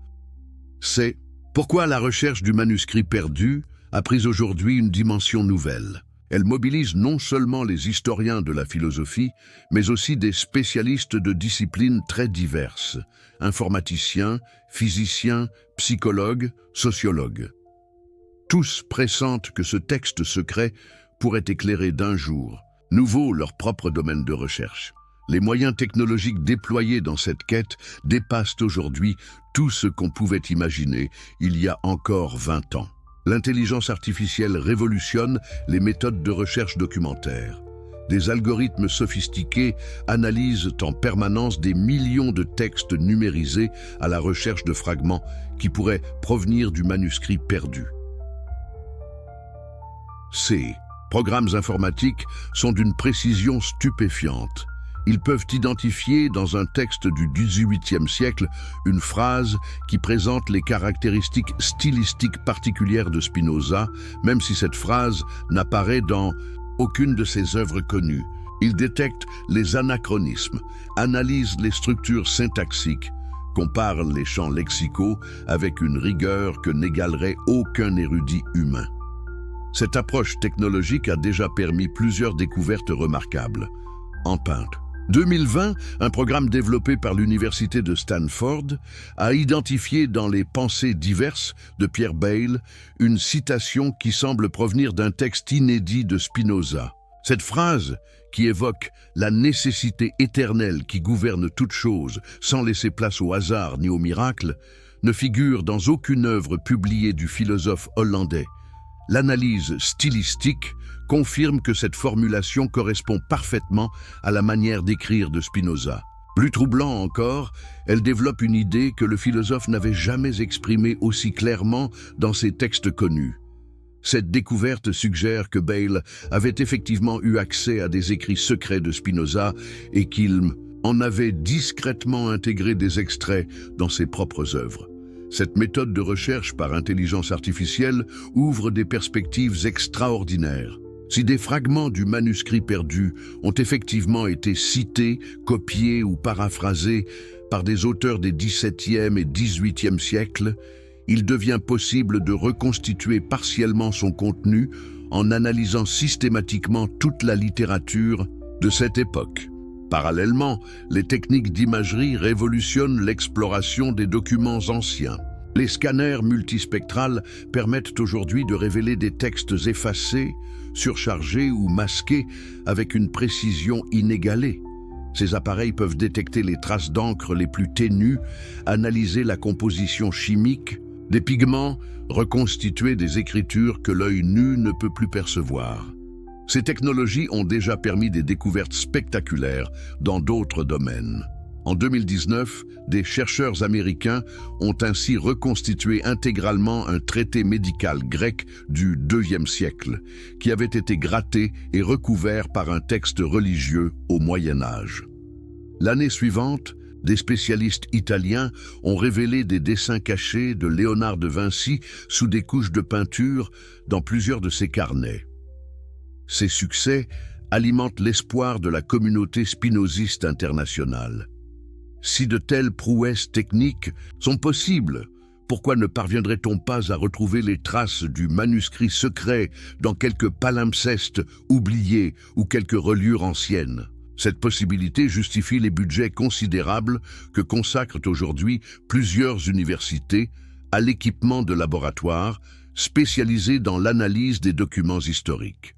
C'est pourquoi la recherche du manuscrit perdu a pris aujourd'hui une dimension nouvelle. Elle mobilise non seulement les historiens de la philosophie, mais aussi des spécialistes de disciplines très diverses, informaticiens, physiciens, psychologues, sociologues. Tous pressentent que ce texte secret pourrait éclairer d'un jour nouveau leur propre domaine de recherche. Les moyens technologiques déployés dans cette quête dépassent aujourd'hui tout ce qu'on pouvait imaginer il y a encore 20 ans. L'intelligence artificielle révolutionne les méthodes de recherche documentaire. Des algorithmes sophistiqués analysent en permanence des millions de textes numérisés à la recherche de fragments qui pourraient provenir du manuscrit perdu. Ces programmes informatiques sont d'une précision stupéfiante. Ils peuvent identifier dans un texte du XVIIIe siècle une phrase qui présente les caractéristiques stylistiques particulières de Spinoza, même si cette phrase n'apparaît dans aucune de ses œuvres connues. Ils détectent les anachronismes, analysent les structures syntaxiques, comparent les champs lexicaux avec une rigueur que n'égalerait aucun érudit humain. Cette approche technologique a déjà permis plusieurs découvertes remarquables. En peintre. 2020, un programme développé par l'université de Stanford a identifié dans les Pensées diverses de Pierre Bayle une citation qui semble provenir d'un texte inédit de Spinoza. Cette phrase, qui évoque la nécessité éternelle qui gouverne toute chose sans laisser place au hasard ni au miracle, ne figure dans aucune œuvre publiée du philosophe hollandais. L'analyse stylistique confirme que cette formulation correspond parfaitement à la manière d'écrire de Spinoza. Plus troublant encore, elle développe une idée que le philosophe n'avait jamais exprimée aussi clairement dans ses textes connus. Cette découverte suggère que Bayle avait effectivement eu accès à des écrits secrets de Spinoza et qu'il en avait discrètement intégré des extraits dans ses propres œuvres. Cette méthode de recherche par intelligence artificielle ouvre des perspectives extraordinaires. Si des fragments du manuscrit perdu ont effectivement été cités, copiés ou paraphrasés par des auteurs des XVIIe et XVIIIe siècles, il devient possible de reconstituer partiellement son contenu en analysant systématiquement toute la littérature de cette époque. Parallèlement, les techniques d'imagerie révolutionnent l'exploration des documents anciens. Les scanners multispectrales permettent aujourd'hui de révéler des textes effacés, surchargés ou masqués avec une précision inégalée. Ces appareils peuvent détecter les traces d'encre les plus ténues, analyser la composition chimique des pigments, reconstituer des écritures que l'œil nu ne peut plus percevoir. Ces technologies ont déjà permis des découvertes spectaculaires dans d'autres domaines. En 2019, des chercheurs américains ont ainsi reconstitué intégralement un traité médical grec du IIe siècle, qui avait été gratté et recouvert par un texte religieux au Moyen Âge. L'année suivante, des spécialistes italiens ont révélé des dessins cachés de Léonard de Vinci sous des couches de peinture dans plusieurs de ses carnets. Ces succès alimentent l'espoir de la communauté spinoziste internationale. Si de telles prouesses techniques sont possibles, pourquoi ne parviendrait-on pas à retrouver les traces du manuscrit secret dans quelques palimpsestes oubliés ou quelques reliures anciennes? Cette possibilité justifie les budgets considérables que consacrent aujourd'hui plusieurs universités à l'équipement de laboratoires spécialisés dans l'analyse des documents historiques.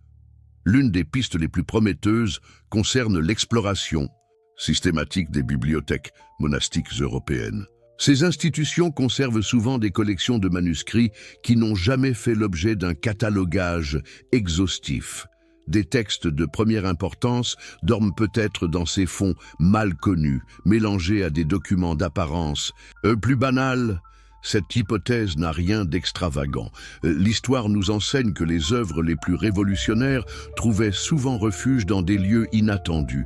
L'une des pistes les plus prometteuses concerne l'exploration systématique des bibliothèques monastiques européennes. Ces institutions conservent souvent des collections de manuscrits qui n'ont jamais fait l'objet d'un catalogage exhaustif. Des textes de première importance dorment peut-être dans ces fonds mal connus, mélangés à des documents d'apparence plus banals. Cette hypothèse n'a rien d'extravagant. L'histoire nous enseigne que les œuvres les plus révolutionnaires trouvaient souvent refuge dans des lieux inattendus.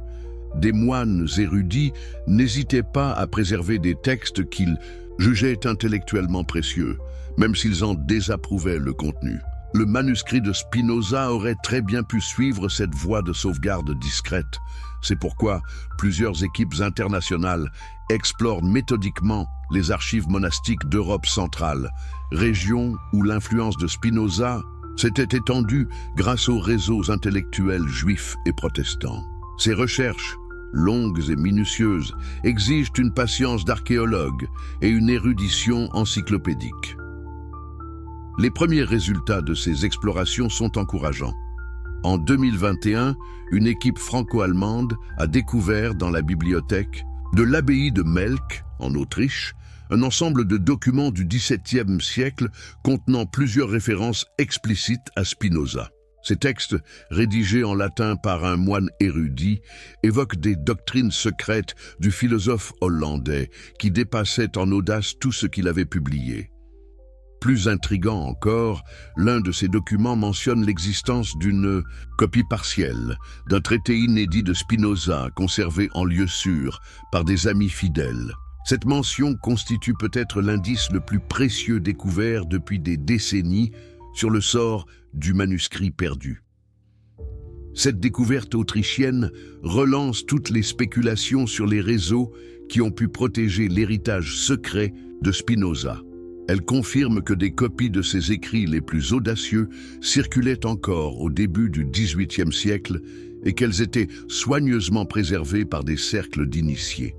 Des moines érudits n'hésitaient pas à préserver des textes qu'ils jugeaient intellectuellement précieux, même s'ils en désapprouvaient le contenu. Le manuscrit de Spinoza aurait très bien pu suivre cette voie de sauvegarde discrète. C'est pourquoi plusieurs équipes internationales explorent méthodiquement les archives monastiques d'Europe centrale, région où l'influence de Spinoza s'était étendue grâce aux réseaux intellectuels juifs et protestants. Ces recherches, longues et minutieuses, exigent une patience d'archéologue et une érudition encyclopédique. Les premiers résultats de ces explorations sont encourageants. En 2021, une équipe franco-allemande a découvert dans la bibliothèque de l'abbaye de Melk, en Autriche, un ensemble de documents du XVIIe siècle contenant plusieurs références explicites à Spinoza. Ces textes, rédigés en latin par un moine érudit, évoquent des doctrines secrètes du philosophe hollandais qui dépassaient en audace tout ce qu'il avait publié. Plus intriguant encore, l'un de ces documents mentionne l'existence d'une copie partielle d'un traité inédit de Spinoza conservé en lieu sûr par des amis fidèles. Cette mention constitue peut-être l'indice le plus précieux découvert depuis des décennies sur le sort du manuscrit perdu. Cette découverte autrichienne relance toutes les spéculations sur les réseaux qui ont pu protéger l'héritage secret de Spinoza. Elle confirme que des copies de ses écrits les plus audacieux circulaient encore au début du XVIIIe siècle et qu'elles étaient soigneusement préservées par des cercles d'initiés.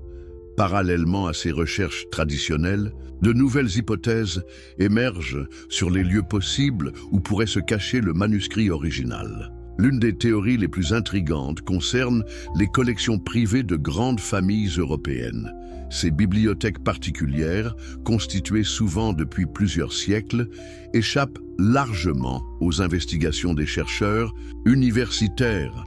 Parallèlement à ces recherches traditionnelles, de nouvelles hypothèses émergent sur les lieux possibles où pourrait se cacher le manuscrit original. L'une des théories les plus intrigantes concerne les collections privées de grandes familles européennes. Ces bibliothèques particulières, constituées souvent depuis plusieurs siècles, échappent largement aux investigations des chercheurs universitaires.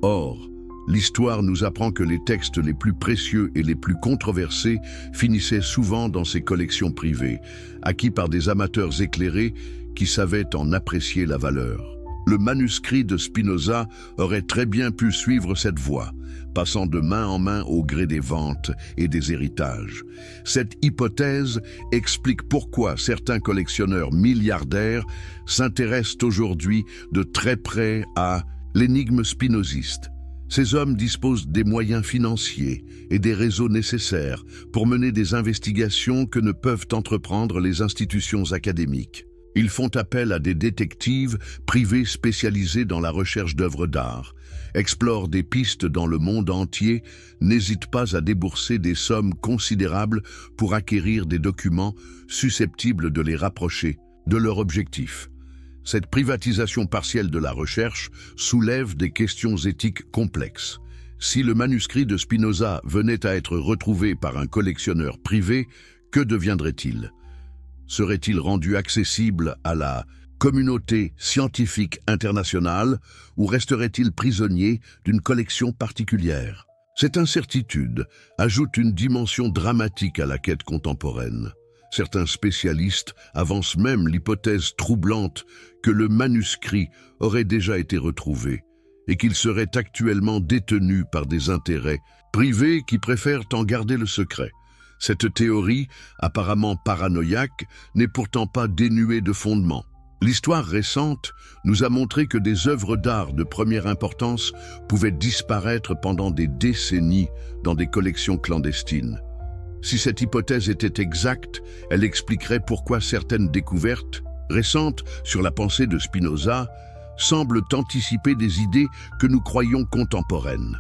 Or, l'histoire nous apprend que les textes les plus précieux et les plus controversés finissaient souvent dans ces collections privées, acquis par des amateurs éclairés qui savaient en apprécier la valeur. Le manuscrit de Spinoza aurait très bien pu suivre cette voie, passant de main en main au gré des ventes et des héritages. Cette hypothèse explique pourquoi certains collectionneurs milliardaires s'intéressent aujourd'hui de très près à l'énigme spinoziste. Ces hommes disposent des moyens financiers et des réseaux nécessaires pour mener des investigations que ne peuvent entreprendre les institutions académiques. Ils font appel à des détectives privés spécialisés dans la recherche d'œuvres d'art, explorent des pistes dans le monde entier, n'hésitent pas à débourser des sommes considérables pour acquérir des documents susceptibles de les rapprocher de leur objectif. Cette privatisation partielle de la recherche soulève des questions éthiques complexes. Si le manuscrit de Spinoza venait à être retrouvé par un collectionneur privé, que deviendrait-il ? Serait-il rendu accessible à la Communauté scientifique internationale ou resterait-il prisonnier d'une collection particulière? Cette incertitude ajoute une dimension dramatique à la quête contemporaine. Certains spécialistes avancent même l'hypothèse troublante que le manuscrit aurait déjà été retrouvé et qu'il serait actuellement détenu par des intérêts privés qui préfèrent en garder le secret. Cette théorie, apparemment paranoïaque, n'est pourtant pas dénuée de fondement. L'histoire récente nous a montré que des œuvres d'art de première importance pouvaient disparaître pendant des décennies dans des collections clandestines. Si cette hypothèse était exacte, elle expliquerait pourquoi certaines découvertes récentes sur la pensée de Spinoza semblent anticiper des idées que nous croyons contemporaines.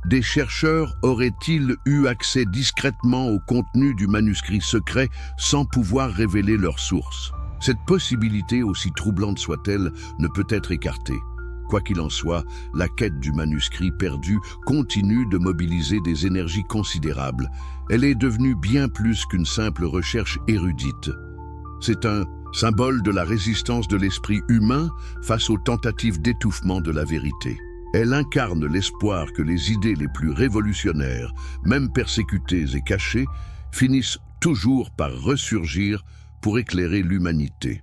Des chercheurs auraient-ils eu accès discrètement au contenu du manuscrit secret sans pouvoir révéler leur source? Cette possibilité, aussi troublante soit-elle, ne peut être écartée. Quoi qu'il en soit, la quête du manuscrit perdu continue de mobiliser des énergies considérables. Elle est devenue bien plus qu'une simple recherche érudite. C'est un symbole de la résistance de l'esprit humain face aux tentatives d'étouffement de la vérité. Elle incarne l'espoir que les idées les plus révolutionnaires, même persécutées et cachées, finissent toujours par ressurgir pour éclairer l'humanité.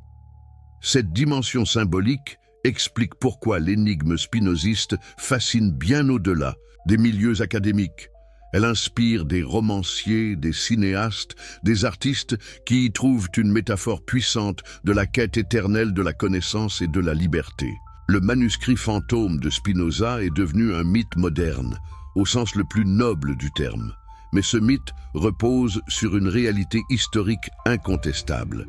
Cette dimension symbolique explique pourquoi l'énigme spinoziste fascine bien au-delà des milieux académiques. Elle inspire des romanciers, des cinéastes, des artistes qui y trouvent une métaphore puissante de la quête éternelle de la connaissance et de la liberté. Le manuscrit fantôme de Spinoza est devenu un mythe moderne, au sens le plus noble du terme. Mais ce mythe repose sur une réalité historique incontestable.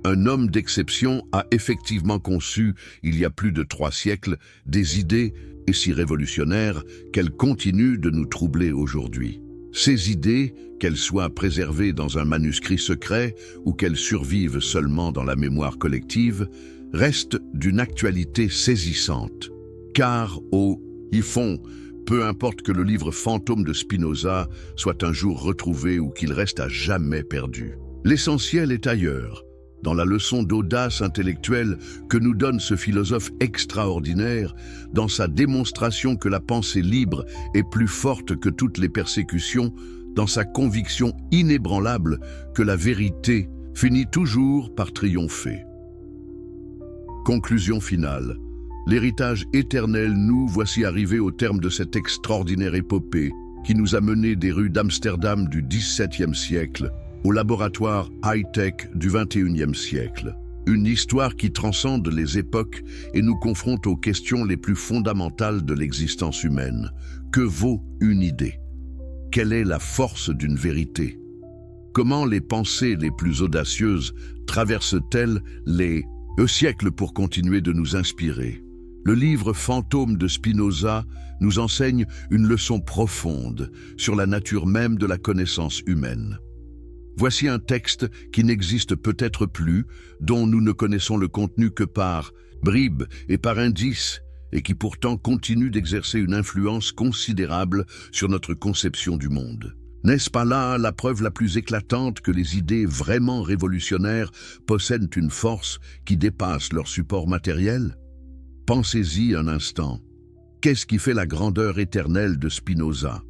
Un homme d'exception a effectivement conçu, il y a plus de 3 siècles, des idées, et si révolutionnaires, qu'elles continuent de nous troubler aujourd'hui. Ces idées, qu'elles soient préservées dans un manuscrit secret ou qu'elles survivent seulement dans la mémoire collective, restent d'une actualité saisissante. Car au fond, peu importe que le livre fantôme de Spinoza soit un jour retrouvé ou qu'il reste à jamais perdu. L'essentiel est ailleurs, dans la leçon d'audace intellectuelle que nous donne ce philosophe extraordinaire, dans sa démonstration que la pensée libre est plus forte que toutes les persécutions, dans sa conviction inébranlable que la vérité finit toujours par triompher. Conclusion finale. L'héritage éternel, nous voici arrivés au terme de cette extraordinaire épopée qui nous a menés des rues d'Amsterdam du XVIIe siècle au laboratoire high-tech du XXIe siècle. Une histoire qui transcende les époques et nous confronte aux questions les plus fondamentales de l'existence humaine. Que vaut une idée? Quelle est la force d'une vérité? Comment les pensées les plus audacieuses traversent-elles les siècles pour continuer de nous inspirer? Le livre fantôme de Spinoza nous enseigne une leçon profonde sur la nature même de la connaissance humaine. Voici un texte qui n'existe peut-être plus, dont nous ne connaissons le contenu que par bribes et par indices, et qui pourtant continue d'exercer une influence considérable sur notre conception du monde. N'est-ce pas là la preuve la plus éclatante que les idées vraiment révolutionnaires possèdent une force qui dépasse leur support matériel? Pensez-y un instant. Qu'est-ce qui fait la grandeur éternelle de Spinoza?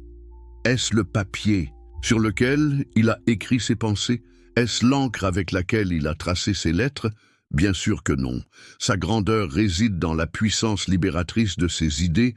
Est-ce le papier sur lequel il a écrit ses pensées? Est-ce l'encre avec laquelle il a tracé ses lettres? Bien sûr que non. Sa grandeur réside dans la puissance libératrice de ses idées,